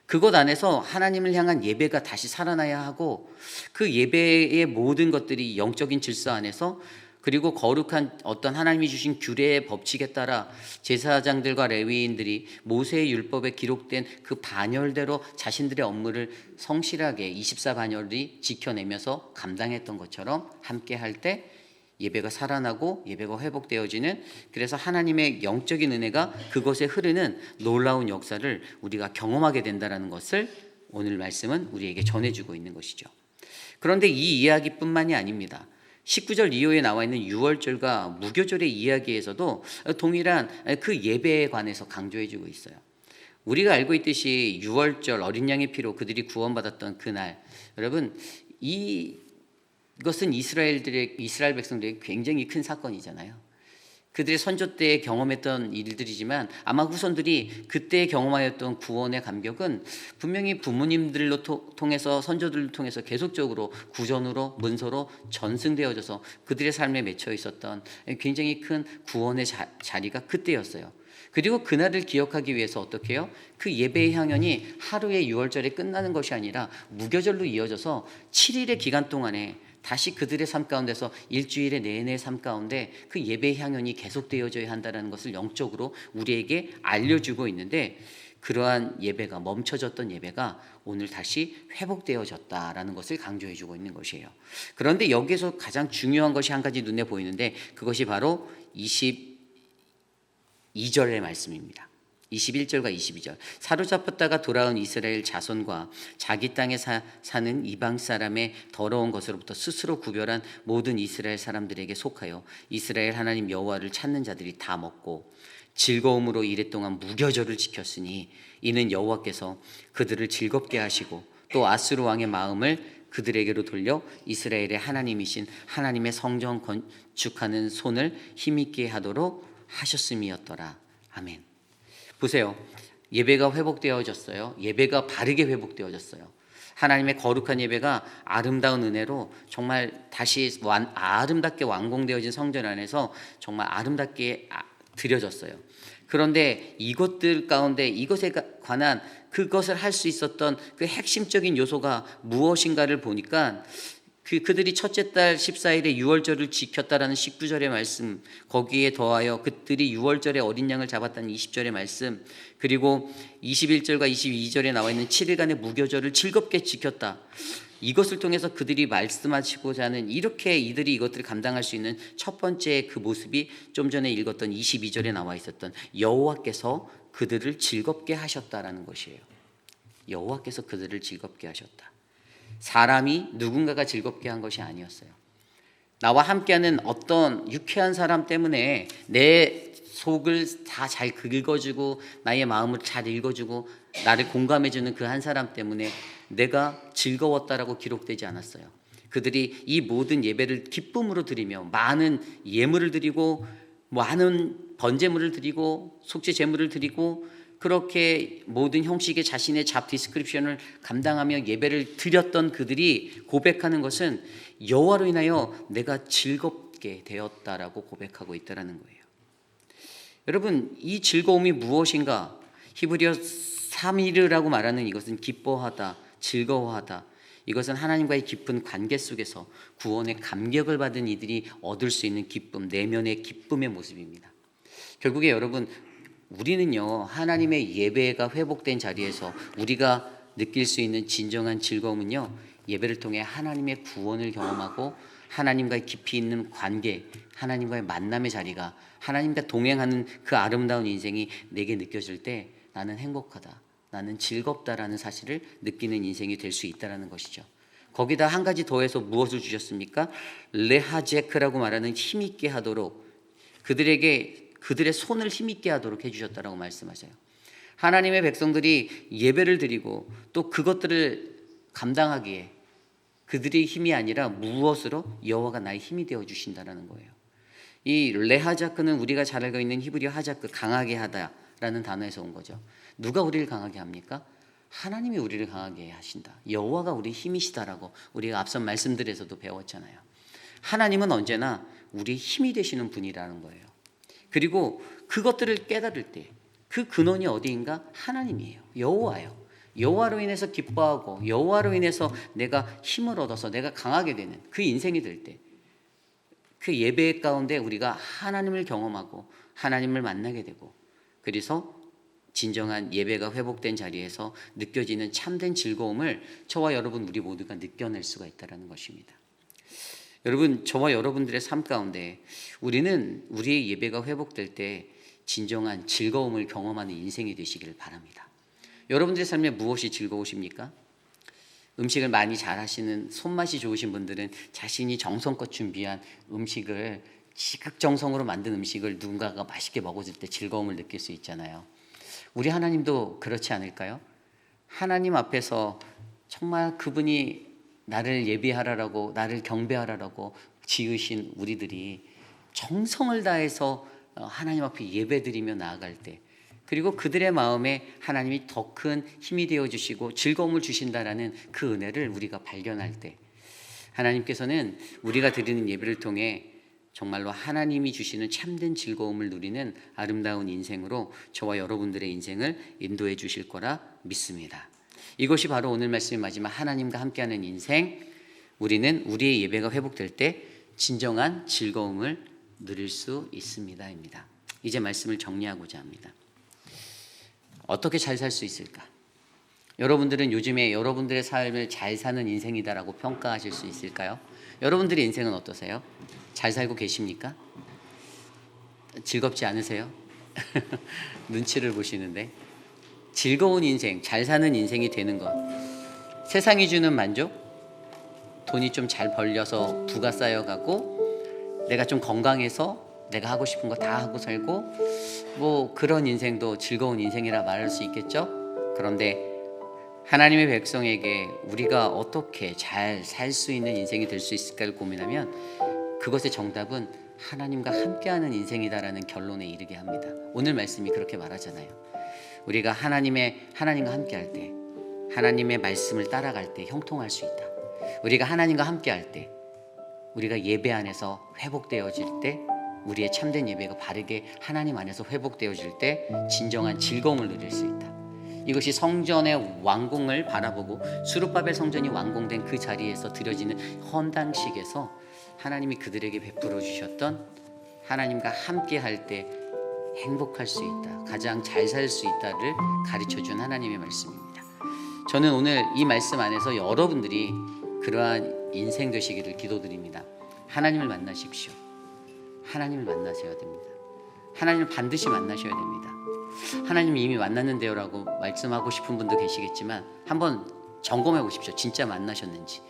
Speaker 1: 그것 안에서 하나님을 향한 예배가 다시 살아나야 하고 그 예배의 모든 것들이 영적인 질서 안에서 그리고 거룩한 어떤 하나님이 주신 규례의 법칙에 따라 제사장들과 레위인들이 모세의 율법에 기록된 그 반열대로 자신들의 업무를 성실하게 24반열이 지켜내면서 감당했던 것처럼 함께 할 때 예배가 살아나고 예배가 회복되어지는, 그래서 하나님의 영적인 은혜가 그것에 흐르는 놀라운 역사를 우리가 경험하게 된다는 것을 오늘 말씀은 우리에게 전해주고 있는 것이죠. 그런데 이 이야기뿐만이 아닙니다. 19절 이후에 나와 있는 유월절과 무교절의 이야기에서도 동일한 그 예배에 관해서 강조해주고 있어요. 우리가 알고 있듯이 유월절 어린 양의 피로 그들이 구원받았던 그날, 여러분 이것은 이스라엘 백성들에게 굉장히 큰 사건이잖아요. 그들의 선조 때 경험했던 일들이지만 아마 후손들이 그때 경험하였던 구원의 감격은 분명히 부모님들로 통해서 선조들을 통해서 계속적으로 구전으로 문서로 전승되어져서 그들의 삶에 맺혀 있었던 굉장히 큰 구원의 자리가 그때였어요. 그리고 그날을 기억하기 위해서 어떻게 해요? 그 예배의 향연이 하루의 유월절에 끝나는 것이 아니라 무교절로 이어져서 7일의 기간 동안에 다시 그들의 삶 가운데서 일주일의 내내 삶 가운데 그 예배의 향연이 계속되어져야 한다는 것을 영적으로 우리에게 알려주고 있는데, 그러한 예배가 멈춰졌던 예배가 오늘 다시 회복되어졌다라는 것을 강조해주고 있는 것이에요. 그런데 여기에서 가장 중요한 것이 한 가지 눈에 보이는데 그것이 바로 22절의 말씀입니다. 21절과 22절. 사로잡혔다가 돌아온 이스라엘 자손과 자기 땅에 사는 이방 사람의 더러운 것으로부터 스스로 구별한 모든 이스라엘 사람들에게 속하여 이스라엘 하나님 여호와를 찾는 자들이 다 먹고 즐거움으로 이랫동안 무교절을 지켰으니 이는 여호와께서 그들을 즐겁게 하시고 또 아수르 왕의 마음을 그들에게로 돌려 이스라엘의 하나님이신 하나님의 성전 건축하는 손을 힘있게 하도록 하셨음이었더라. 아멘. 보세요. 예배가 회복되어졌어요. 예배가 바르게 회복되어졌어요. 하나님의 거룩한 예배가 아름다운 은혜로 정말 다시 아름답게 완공되어진 성전 안에서 정말 아름답게 드려졌어요. 그런데 이것들 가운데 이것에 관한 그것을 할 수 있었던 그 핵심적인 요소가 무엇인가를 보니까 그들이 첫째 달 14일에 유월절을 지켰다라는 19절의 말씀, 거기에 더하여 그들이 유월절에 어린 양을 잡았다는 20절의 말씀, 그리고 21절과 22절에 나와 있는 7일간의 무교절을 즐겁게 지켰다. 이것을 통해서 그들이 말씀하시고자 하는, 이렇게 이들이 이것들을 감당할 수 있는 첫 번째 그 모습이 좀 전에 읽었던 22절에 나와 있었던 여호와께서 그들을 즐겁게 하셨다라는 것이에요. 여호와께서 그들을 즐겁게 하셨다. 사람이 누군가가 즐겁게 한 것이 아니었어요. 나와 함께하는 어떤 유쾌한 사람 때문에 내 속을 다 잘 긁어주고 나의 마음을 잘 읽어주고 나를 공감해주는 그 한 사람 때문에 내가 즐거웠다라고 기록되지 않았어요. 그들이 이 모든 예배를 기쁨으로 드리며 많은 예물을 드리고 많은 번제물을 드리고 속죄 제물을 드리고 그렇게 모든 형식의 자신의 잡 디스크립션을 감당하며 예배를 드렸던 그들이 고백하는 것은 여호와로 인하여 내가 즐겁게 되었다라고 고백하고 있다라는 거예요. 여러분, 이 즐거움이 무엇인가? 히브리어 사미르라고 말하는 이것은 기뻐하다, 즐거워하다. 이것은 하나님과의 깊은 관계 속에서 구원의 감격을 받은 이들이 얻을 수 있는 기쁨, 내면의 기쁨의 모습입니다. 결국에 여러분, 우리는요, 하나님의 예배가 회복된 자리에서 우리가 느낄 수 있는 진정한 즐거움은요, 예배를 통해 하나님의 구원을 경험하고 하나님과의 깊이 있는 관계, 하나님과의 만남의 자리가, 하나님과 동행하는 그 아름다운 인생이 내게 느껴질 때 나는 행복하다, 나는 즐겁다라는 사실을 느끼는 인생이 될 수 있다는 것이죠. 거기다 한 가지 더해서 무엇을 주셨습니까? 레하제크라고 말하는 힘있게 하도록, 그들의 손을 힘있게 하도록 해주셨다라고 말씀하세요. 하나님의 백성들이 예배를 드리고 또 그것들을 감당하기에 그들의 힘이 아니라 무엇으로? 여호와가 나의 힘이 되어 주신다라는 거예요. 이 레하자크는 우리가 잘 알고 있는 히브리어 하자크, 강하게 하다라는 단어에서 온 거죠. 누가 우리를 강하게 합니까? 하나님이 우리를 강하게 하신다. 여호와가 우리 힘이시다라고 우리가 앞선 말씀들에서도 배웠잖아요. 하나님은 언제나 우리 힘이 되시는 분이라는 거예요. 그리고 그것들을 깨달을 때 그 근원이 어디인가? 하나님이에요. 여호와예요. 여호와로 인해서 기뻐하고 여호와로 인해서 내가 힘을 얻어서 내가 강하게 되는 그 인생이 될 때, 그 예배 가운데 우리가 하나님을 경험하고 하나님을 만나게 되고, 그래서 진정한 예배가 회복된 자리에서 느껴지는 참된 즐거움을 저와 여러분, 우리 모두가 느껴낼 수가 있다는 것입니다. 여러분, 저와 여러분들의 삶 가운데 우리는 우리의 예배가 회복될 때 진정한 즐거움을 경험하는 인생이 되시기를 바랍니다. 여러분들의 삶에 무엇이 즐거우십니까? 음식을 많이 잘하시는, 손맛이 좋으신 분들은 자신이 정성껏 준비한 음식을, 지극정성으로 만든 음식을 누군가가 맛있게 먹어줄 때 즐거움을 느낄 수 있잖아요. 우리 하나님도 그렇지 않을까요? 하나님 앞에서 정말 그분이 나를 예배하라고, 나를 경배하라고 지으신 우리들이 정성을 다해서 하나님 앞에 예배드리며 나아갈 때, 그리고 그들의 마음에 하나님이 더 큰 힘이 되어주시고 즐거움을 주신다라는 그 은혜를 우리가 발견할 때, 하나님께서는 우리가 드리는 예배를 통해 정말로 하나님이 주시는 참된 즐거움을 누리는 아름다운 인생으로 저와 여러분들의 인생을 인도해 주실 거라 믿습니다. 이것이 바로 오늘 말씀의 마지막 하나님과 함께하는 인생, 우리는 우리의 예배가 회복될 때 진정한 즐거움을 누릴 수 있습니다입니다. 이제 말씀을 정리하고자 합니다. 어떻게 잘 살 수 있을까? 여러분들은 요즘에 여러분들의 삶을 잘 사는 인생이다라고 평가하실 수 있을까요? 여러분들의 인생은 어떠세요? 잘 살고 계십니까? 즐겁지 않으세요? 눈치를 보시는데, 즐거운 인생, 잘 사는 인생이 되는 것, 세상이 주는 만족, 돈이 좀 잘 벌려서 부가 쌓여가고 내가 좀 건강해서 내가 하고 싶은 거 다 하고 살고, 뭐 그런 인생도 즐거운 인생이라 말할 수 있겠죠. 그런데 하나님의 백성에게 우리가 어떻게 잘 살 수 있는 인생이 될 수 있을까를 고민하면 그것의 정답은 하나님과 함께하는 인생이다라는 결론에 이르게 합니다. 오늘 말씀이 그렇게 말하잖아요. 우리가 하나님과 함께할 때, 하나님의 말씀을 따라갈 때 형통할 수 있다. 우리가 하나님과 함께할 때, 우리가 예배 안에서 회복되어질 때, 우리의 참된 예배가 바르게 하나님 안에서 회복되어질 때 진정한 즐거움을 누릴 수 있다. 이것이 성전의 완공을 바라보고 수룹바벨 성전이 완공된 그 자리에서 드려지는 헌당식에서 하나님이 그들에게 베풀어 주셨던 하나님과 함께 할 때 행복할 수 있다, 가장 잘 살 수 있다를 가르쳐 준 하나님의 말씀입니다. 저는 오늘 이 말씀 안에서 여러분들이 그러한 인생 되시기를 기도드립니다. 하나님을 만나십시오. 하나님을 만나셔야 됩니다. 하나님을 반드시 만나셔야 됩니다. 하나님 이미 만났는데요라고 말씀하고 싶은 분도 계시겠지만 한번 점검해 보십시오. 진짜 만나셨는지.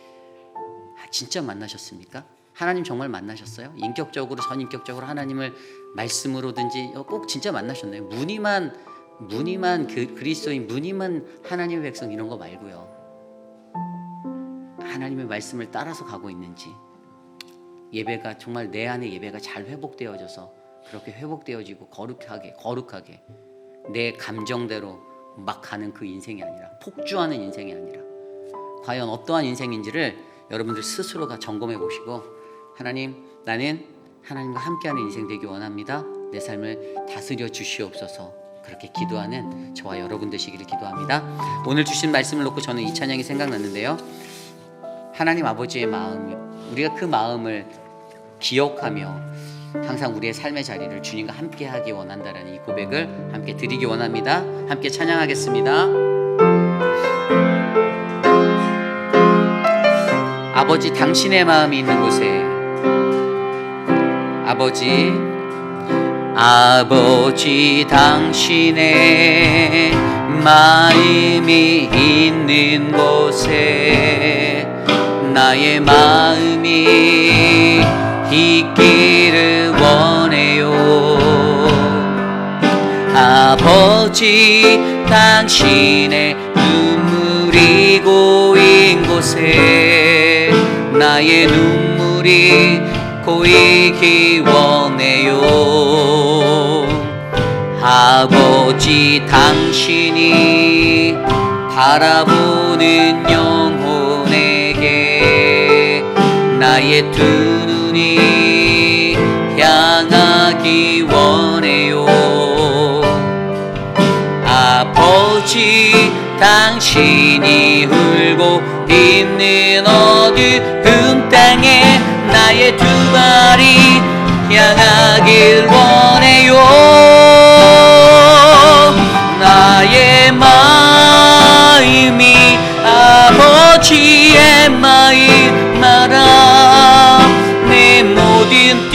Speaker 1: 진짜 만나셨습니까? 하나님 정말 만나셨어요? 인격적으로, 전인격적으로 하나님을 말씀으로든지 꼭 진짜 만나셨나요? 무늬만 그리스도인, 무늬만 하나님의 백성 이런 거 말고요. 하나님의 말씀을 따라서 가고 있는지, 예배가 정말 내 안에 예배가 잘 회복되어져서 그렇게 회복되어지고 거룩하게 내 감정대로 막 가는 그 인생이 아니라, 폭주하는 인생이 아니라 과연 어떠한 인생인지를 여러분들 스스로가 점검해 보시고, 하나님, 나는 하나님과 함께하는 인생 되기 원합니다. 내 삶을 다스려 주시옵소서. 그렇게 기도하는 저와 여러분 되시기를 기도합니다. 오늘 주신 말씀을 놓고 저는 이 찬양이 생각났는데요. 하나님 아버지의 마음, 우리가 그 마음을 기억하며 항상 우리의 삶의 자리를 주님과 함께 하기 원한다라는 이 고백을 함께 드리기 원합니다. 함께 찬양하겠습니다. 아버지, 당신의 마음이 있는 곳에 아버지 당신의 마음이 있는 곳에 나의 마음이 있기를 원해요. 아버지 당신의 눈물이 고인 곳에 나의 눈물이 고이기 원해요. 아버지 당신이 바라보는 영혼에게 나의 두 눈이 향하기 원해요. 아버지 당신이 울고 있는 어두운 땅에 나의 두 발이 향하길 원해요. 나의 마음이 아버지의 마음 알아. 내 모든 뜻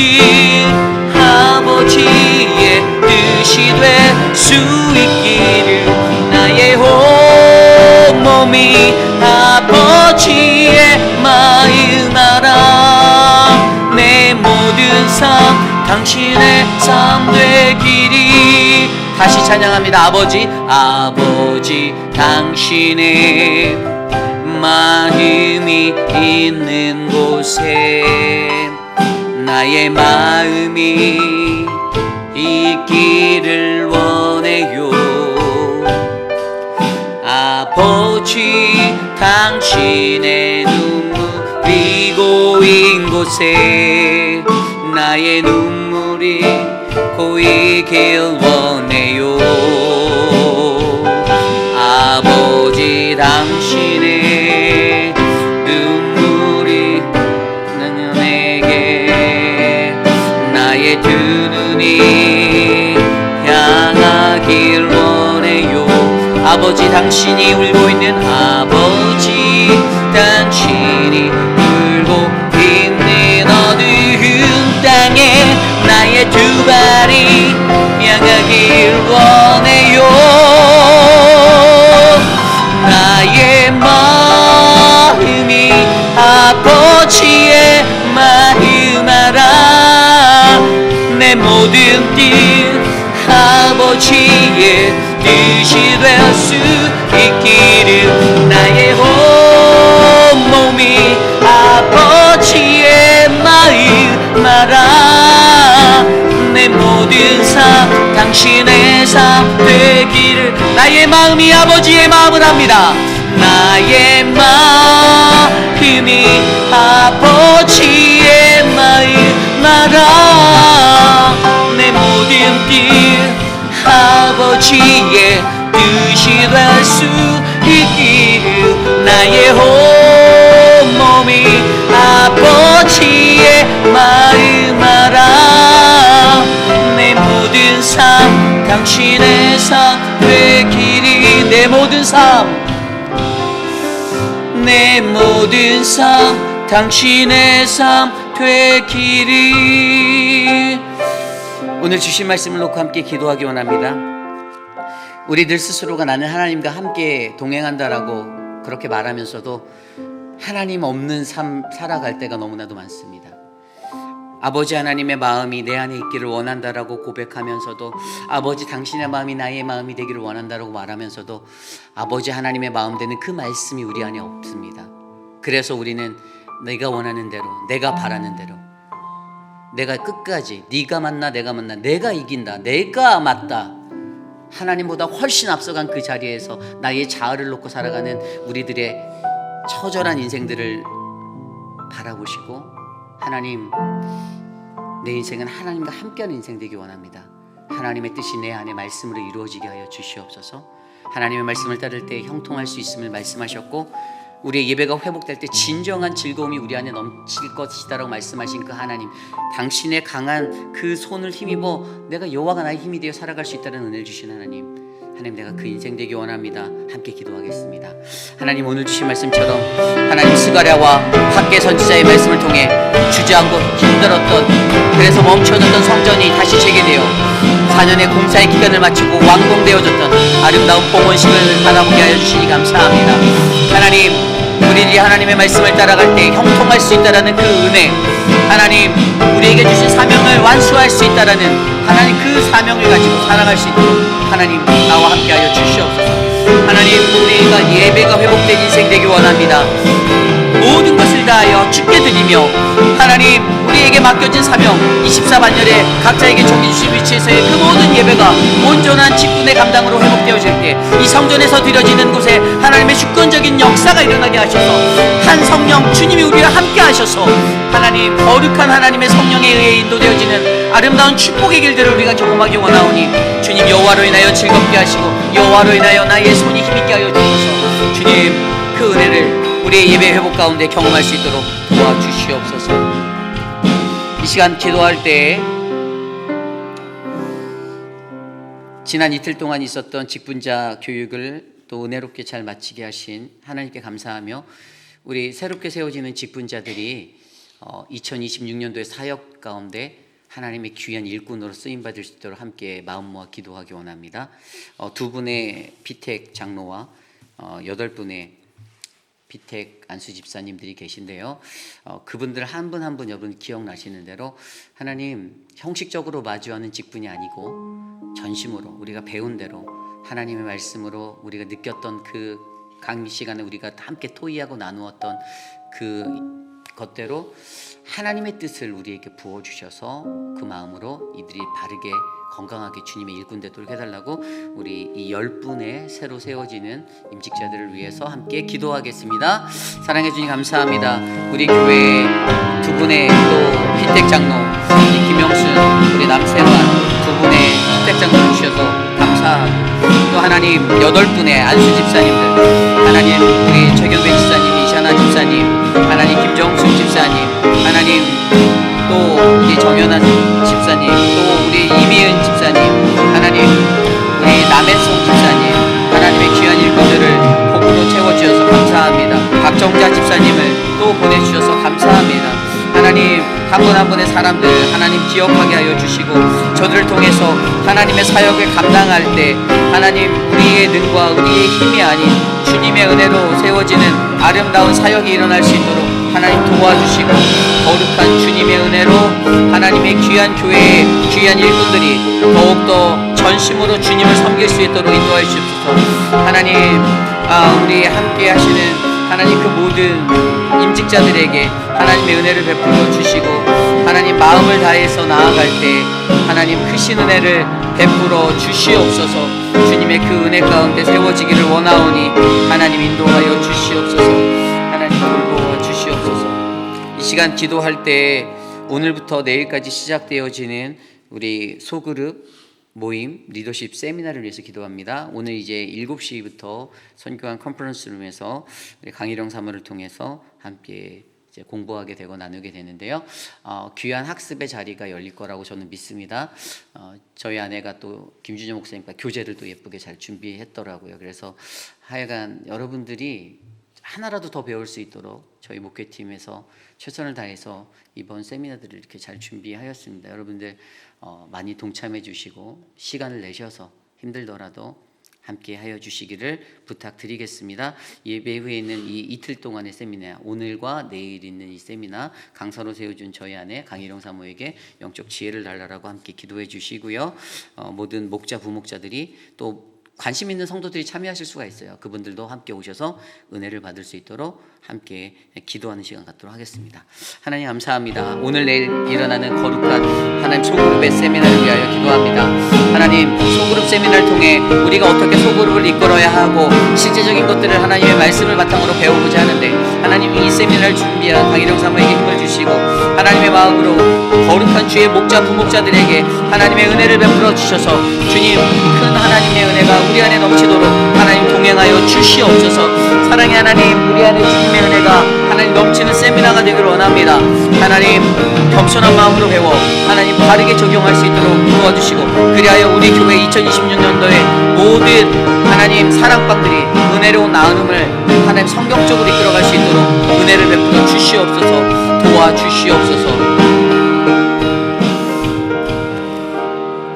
Speaker 1: 아버지의 뜻이 될 수 있기를 나의 온몸이 아버지의 마음 알아. 내 모든 삶 당신의 삶 되기를. 다시 찬양합니다. 아버지 당신의 마음이 있는 곳에 나의 마음이 있기를 원해요. 아버지 당신의 눈물이 고인 곳에 나의 눈물이 고이길 원해요. 아버지 당신의 눈물이 내게 나의 두 눈이 향하길 원해요. 아버지 당신이 울고 있는 아버지 당신이 울고 있는 어두운 땅에 나의 두 발이 향하길 원해요. 나의 마음이 아버지의 마음 알아. 내 모든 뜻 아버지의 뜻이 될 수 있기를 나의 온몸이 아버지의 마음 알아. 내 모든 삶 당신의 삶 되기를. 나의 마음이 아버지의 마음을 압니다. 나의 마음이 아버지의 마음 알아. 내 모든 뜻 아버지의 뜻이 될 수 있기를 나의 온몸이 아버지의 마음 알아. 내 모든 삶 당신의 삶 되기를. 내 모든 삶 당신의 삶 되기를. 오늘 주신 말씀을 놓고 함께 기도하기 원합니다. 우리들 스스로가 나는 하나님과 함께 동행한다라고 그렇게 말하면서도 하나님 없는 삶 살아갈 때가 너무나도 많습니다. 아버지 하나님의 마음이 내 안에 있기를 원한다라고 고백하면서도, 아버지 당신의 마음이 나의 마음이 되기를 원한다라고 말하면서도 아버지 하나님의 마음 되는 그 말씀이 우리 안에 없습니다. 그래서 우리는 내가 원하는 대로, 내가 바라는 대로, 내가 끝까지 네가 맞나 내가 맞나, 내가 이긴다, 내가 맞다, 하나님보다 훨씬 앞서간 그 자리에서 나의 자아를 놓고 살아가는 우리들의 처절한 인생들을 바라보시고, 하나님, 내 인생은 하나님과 함께하는 인생 되기 원합니다. 하나님의 뜻이 내 안에 말씀으로 이루어지게 하여 주시옵소서. 하나님의 말씀을 따를 때 형통할 수 있음을 말씀하셨고, 우리의 예배가 회복될 때 진정한 즐거움이 우리 안에 넘칠 것이다라고 말씀하신 그 하나님, 당신의 강한 그 손을 힘입어 내가 여호와가 나의 힘이 되어 살아갈 수 있다는 은혜를 주신 하나님, 내가 그 인생 되기 원합니다. 함께 기도하겠습니다. 하나님, 오늘 주신 말씀처럼 하나님 스가랴와 학개 선지자의 말씀을 통해 주저앉고 힘들었던, 그래서 멈춰졌던 성전이 다시 재개되어 4년의 공사의 기간을 마치고 완공되어졌던 아름다운 봉헌식을 바라보게 하여 주시니 감사합니다. 하나님, 우리들이 하나님의 말씀을 따라갈 때 형통할 수 있다라는 그 은혜, 하나님 우리에게 주신 사명을 완수할 수 있다라는 하나님 그 사명을 가지고 살아갈 수 있도록 하나님 나와 함께하여 주시옵소서. 하나님, 우리가 예배가 회복된 인생 되기 원합니다. 모든 것을 다하여 주께 드리며, 하나님 우리에게 맡겨진 사명 24반열에 각자에게 정해주신 위치에서의 그 모든 예배가 온전한 직분의 감당으로 회복되어질 때 이 성전에서 드려지는 곳에 하나님의 주권적인 역사가 일어나게 하셔서 한 성령 주님이 우리와 함께 하셔서 하나님 거룩한 하나님의 성령에 의해 인도되어지는 아름다운 축복의 길들을 우리가 경험하기 원하오니, 주님 여호와로 인하여 즐겁게 하시고 여호와로 인하여 나의 손이 힘있게 하여 주셔서 주님 그 은혜를 우리의 예배 회복 가운데 경험할 수 있도록 도와주시옵소서. 이 시간 기도할 때 지난 이틀 동안 있었던 직분자 교육을 또 은혜롭게 잘 마치게 하신 하나님께 감사하며, 우리 새롭게 세워지는 직분자들이 2026년도의 사역 가운데 하나님의 귀한 일꾼으로 쓰임받을 수 있도록 함께 마음 모아 기도하기 원합니다. 두 분의 피택 장로와 8분의 피택 안수 집사님들이 계신데요. 그분들 한 분 한 분 여러분 기억나시는 대로 하나님 형식적으로 마주하는 직분이 아니고 전심으로 우리가 배운 대로 하나님의 말씀으로 우리가 느꼈던 그 강의 시간에 우리가 함께 토의하고 나누었던 그 것대로 하나님의 뜻을 우리에게 부어주셔서 그 마음으로 이들이 바르게 건강하게 주님의 일꾼 되도록 해달라고 우리 이 10분의 새로 세워지는 임직자들을 위해서 함께 기도하겠습니다. 사랑해 주님 감사합니다. 우리 교회 두 분의 또 피택 장로 우리 김영순 우리 남세환 두 분의 피택 장로 주셔서 감사하고, 또 하나님 8분의 안수 집사님들, 하나님 우리 최경배 집사님, 이샤나 집사님, 하나님 김정순 집사님, 하나님 또 우리 정연한 집사님, 또 우리 이미은 집사님, 하나님 우리 남해송 집사님, 하나님의 귀한 일꾼들을 복으로 채워주셔서 감사합니다. 박정자 집사님을 또 보내주셔서 감사합니다. 하나님 한 분 한 분의 사람들 하나님 기억하게 하여 주시고, 저들을 통해서 하나님의 사역을 감당할 때 하나님 우리의 능과 우리의 힘이 아닌 주님의 은혜로 세워지는 아름다운 사역이 일어날 수 있도록 하나님 도와주시고, 거룩한 주님의 은혜로 하나님의 귀한 교회의 귀한 일꾼들이 더욱더 전심으로 주님을 섬길 수 있도록 인도하여 주옵소서. 하나님 우리 함께 하시는 하나님 그 모든 임직자들에게 하나님의 은혜를 베풀어 주시고, 하나님 마음을 다해서 나아갈 때 하나님 크신 은혜를 베풀어 주시옵소서. 주님의 그 은혜 가운데 세워지기를 원하오니 하나님 인도하여 주시옵소서. 하나님 돌보아 주시옵소서. 이 시간 기도할 때 오늘부터 내일까지 시작되어지는 우리 소그룹 모임 리더십 세미나를 위해서 기도합니다. 오늘 이제 7시부터 선교한 컨퍼런스룸에서 강일영 사모를 통해서 함께 이제 공부하게 되고 나누게 되는데요. 귀한 학습의 자리가 열릴 거라고 저는 믿습니다. 저희 아내가 또 김준영 목사님과 교재를 또 예쁘게 잘 준비했더라고요. 그래서 하여간 여러분들이 하나라도 더 배울 수 있도록 저희 목회팀에서 최선을 다해서 이번 세미나들을 이렇게 잘 준비하였습니다. 여러분들 많이 동참해 주시고 시간을 내셔서 힘들더라도 함께 하여 주시기를 부탁드리겠습니다. 예배 후에 있는 이 이틀 동안의 세미나, 오늘과 내일 있는 이 세미나 강사로 세워준 저희 아내 강일영 사모에게 영적 지혜를 달라라고 함께 기도해 주시고요. 모든 목자 부목자들이 또 관심 있는 성도들이 참여하실 수가 있어요. 그분들도 함께 오셔서 은혜를 받을 수 있도록 함께 기도하는 시간 갖도록 하겠습니다. 하나님 감사합니다. 오늘 내일 일어나는 거룩한 하나님 소그룹의 세미나를 위하여 기도합니다. 하나님 소그룹 세미나를 통해 우리가 어떻게 소그룹을 이끌어야 하고 실제적인 것들을 하나님의 말씀을 바탕으로 배우고자 하는데, 하나님이 이 세미나를 준비한 강일영 사모에게 힘을 주시고 하나님의 마음으로 거룩한 주의 목자 부목자들에게 하나님의 은혜를 베풀어 주셔서 주님 큰 하나님의 은혜가 우리 안에 넘치도록 하나님 동행하여 주시옵소서. 사랑의 하나님, 우리 안에 주님의 은혜가 하나님 넘치는 세미나가 되기를 원합니다. 하나님 겸손한 마음으로 배워 하나님 바르게 적용할 수 있도록 도와주시고 그리하여 우리 교회 2026년도에 모든 하나님 사랑방들이 은혜로운 나눔을 하나님 성경적으로 이끌어갈 수 있도록 은혜를 베풀어 주시옵소서. 도와주시옵소서.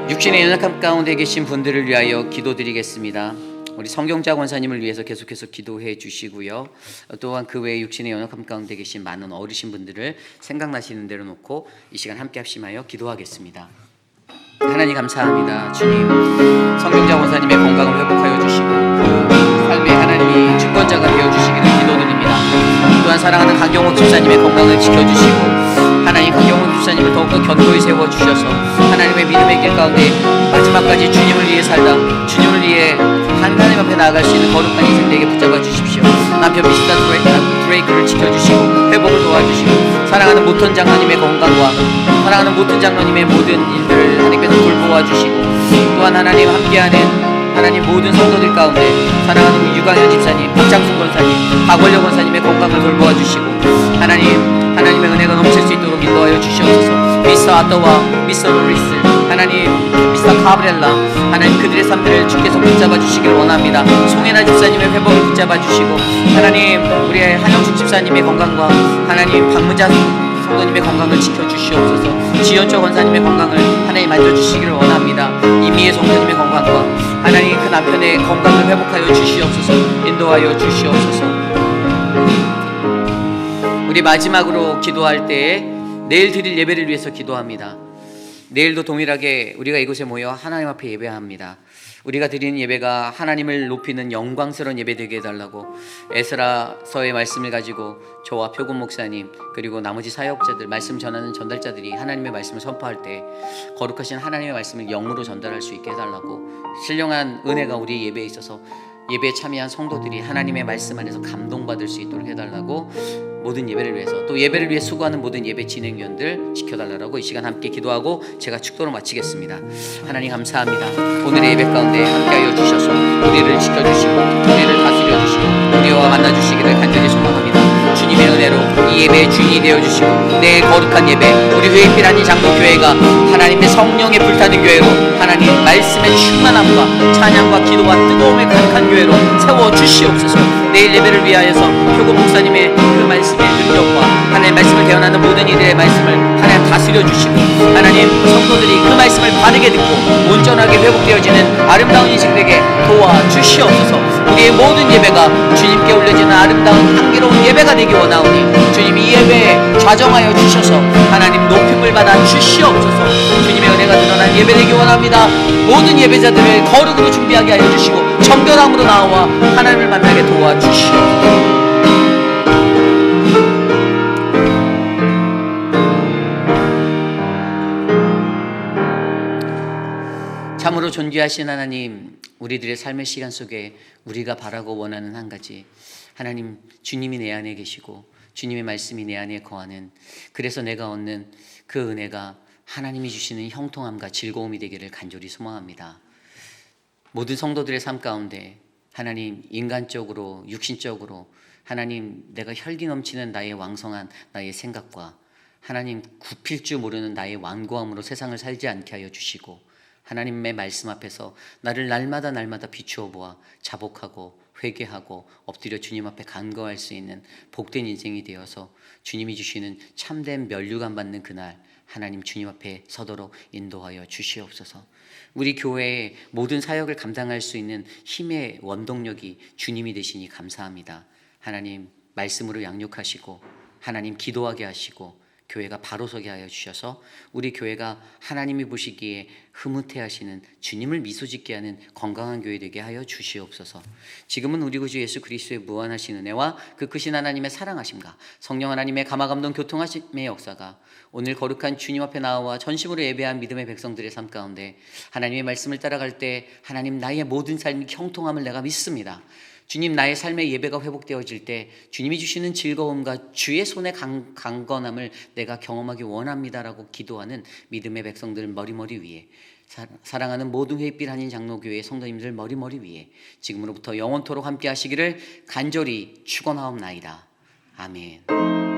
Speaker 1: 육신의 연약함 가운데 계신 분들을 위하여 기도드리겠습니다. 우리 성경자 권사님을 위해서 계속해서 기도해 주시고요. 또한 그 외에 육신의 연약함 가운데 계신 많은 어르신분들을 생각나시는 대로 놓고 이 시간 함께 합심하여 기도하겠습니다. 하나님 감사합니다. 주님 성경자 권사님의 건강을 회복하여 주시고 그 삶의 하나님이 주권자가 되어주시기를 기도드립니다. 또한 사랑하는 강경옥 집사님의 건강을 지켜주시고 하나님 강경옥 집사님을 더욱더 견고히 세워주셔서 하나님의 믿음의 길 가운데 마지막까지 주님을 위해 살다 주님을 위해 하나님 앞에 나아갈 수 있는 거룩한 인생 되게 붙잡아 주십시오. 남편 미스터 드레이크를 지켜주시고 회복을 도와주시고 사랑하는 모턴 장로님의 건강과 사랑하는 모턴 장로님의 모든 일들을 하나님께서 돌보아 주시고 또한 하나님 함께하는 하나님 모든 성도들 가운데 사랑하는 유광현 집사님, 박장순 권사님, 박원려 권사님의 건강을 돌보아 주시고 하나님의 은혜가 넘칠 수 있도록 인도하여 주시옵소서. 미스터 아떠와 미스터 로리스 하나님 미스터 카브렐라 하나님 그들의 삶들을 주께서 붙잡아 주시기를 원합니다. 송혜나 집사님의 회복을 붙잡아 주시고 하나님 우리의 한영숙 집사님의 건강과 하나님 박문자 성도님의 건강을 지켜주시옵소서. 지연초 권사님의 건강을 하나님 만져주시기를 원합니다. 이미혜 성도님의 건강과 하나님 그 남편의 건강을 회복하여 주시옵소서. 인도하여 주시옵소서. 우리 마지막으로 기도할 때에 내일 드릴 예배를 위해서 기도합니다. 내일도 동일하게 우리가 이곳에 모여 하나님 앞에 예배합니다. 우리가 드리는 예배가 하나님을 높이는 영광스러운 예배 되게 해달라고 에스라서의 말씀을 가지고 저와 표금 목사님 그리고 나머지 사역자들 말씀 전하는 전달자들이 하나님의 말씀을 선포할 때 거룩하신 하나님의 말씀을 영으로 전달할 수 있게 해달라고 신령한 은혜가 우리 예배에 있어서 예배에 참여한 성도들이 하나님의 말씀 안에서 감동받을 수 있도록 해달라고 모든 예배를 위해서 또 예배를 위해 수고하는 모든 예배 진행위원들 지켜달라고 이 시간 함께 기도하고 제가 축도로 마치겠습니다. 하나님 감사합니다. 오늘의 예배 가운데 함께하여 주셔서 우리를 지켜주시고 우리를 다스려주시고 우리와 만나주시기를 간절히 소망합니다. 주님의 은혜로 이 예배의 주인이 되어주시고 내 거룩한 예배 우리 회의필하니 장로교회가 하나님의 성령에 불타는 교회로 하나님 말씀의 충만함과 찬양과 기도와 뜨거움에 가득한 교회로 세워주시옵소서. 내일 예배를 위하여서 표고 목사님의 그 말씀의 능력과 하나님 말씀을 대언하는 모든 이들의 말씀을 하나님 다스려 주시고 하나님 성도들이 그 말씀을 바르게 듣고 온전하게 회복되어지는 아름다운 인생 되게 도와주시옵소서. 우리의 모든 예배가 주님께 올려지는 아름다운 향기로운 예배가 되기 원하오니 주님 이 예배에 좌정하여 주셔서 하나님 높임을 받아 주시옵소서. 주님의 은혜가 드러난 예배 되기 원합니다. 모든 예배자들을 거룩으로 준비하게 하여 주시고 정결함으로 나와 하나님을 만나게 도와주시옵소서. 참으로 존귀하신 하나님, 우리들의 삶의 시간 속에 우리가 바라고 원하는 한 가지, 하나님 주님이 내 안에 계시고 주님의 말씀이 내 안에 거하는, 그래서 내가 얻는 그 은혜가 하나님이 주시는 형통함과 즐거움이 되기를 간절히 소망합니다. 모든 성도들의 삶 가운데 하나님 인간적으로 육신적으로 하나님 내가 혈기 넘치는 나의 왕성한 나의 생각과 하나님 굽힐 줄 모르는 나의 완고함으로 세상을 살지 않게 하여 주시고 하나님의 말씀 앞에서 나를 날마다 비추어 보아 자복하고 회개하고 엎드려 주님 앞에 간구할 수 있는 복된 인생이 되어서 주님이 주시는 참된 면류관 받는 그날 하나님 주님 앞에 서도록 인도하여 주시옵소서. 우리 교회의 모든 사역을 감당할 수 있는 힘의 원동력이 주님이 되시니 감사합니다. 하나님 말씀으로 양육하시고 하나님 기도하게 하시고 교회가 바로 서게 하여 주셔서 우리 교회가 하나님이 보시기에 흐뭇해하시는 주님을 미소짓게 하는 건강한 교회 되게 하여 주시옵소서. 지금은 우리 구주 예수 그리스도의 무한하신 은혜와 그 크신 하나님의 사랑하심과 성령 하나님의 감화감동 교통하심의 역사가 오늘 거룩한 주님 앞에 나와 전심으로 예배한 믿음의 백성들의 삶 가운데 하나님의 말씀을 따라갈 때 하나님 나의 모든 삶이 형통함을 내가 믿습니다. 주님, 나의 삶의 예배가 회복되어질 때 주님이 주시는 즐거움과 주의 손의 강건함을 내가 경험하기 원합니다라고 기도하는 믿음의 백성들 머리머리 위에, 사랑하는 모든 회빛 한인 장로교회 성도님들 머리머리 위에 지금으로부터 영원토록 함께 하시기를 간절히 축원하옵나이다. 아멘.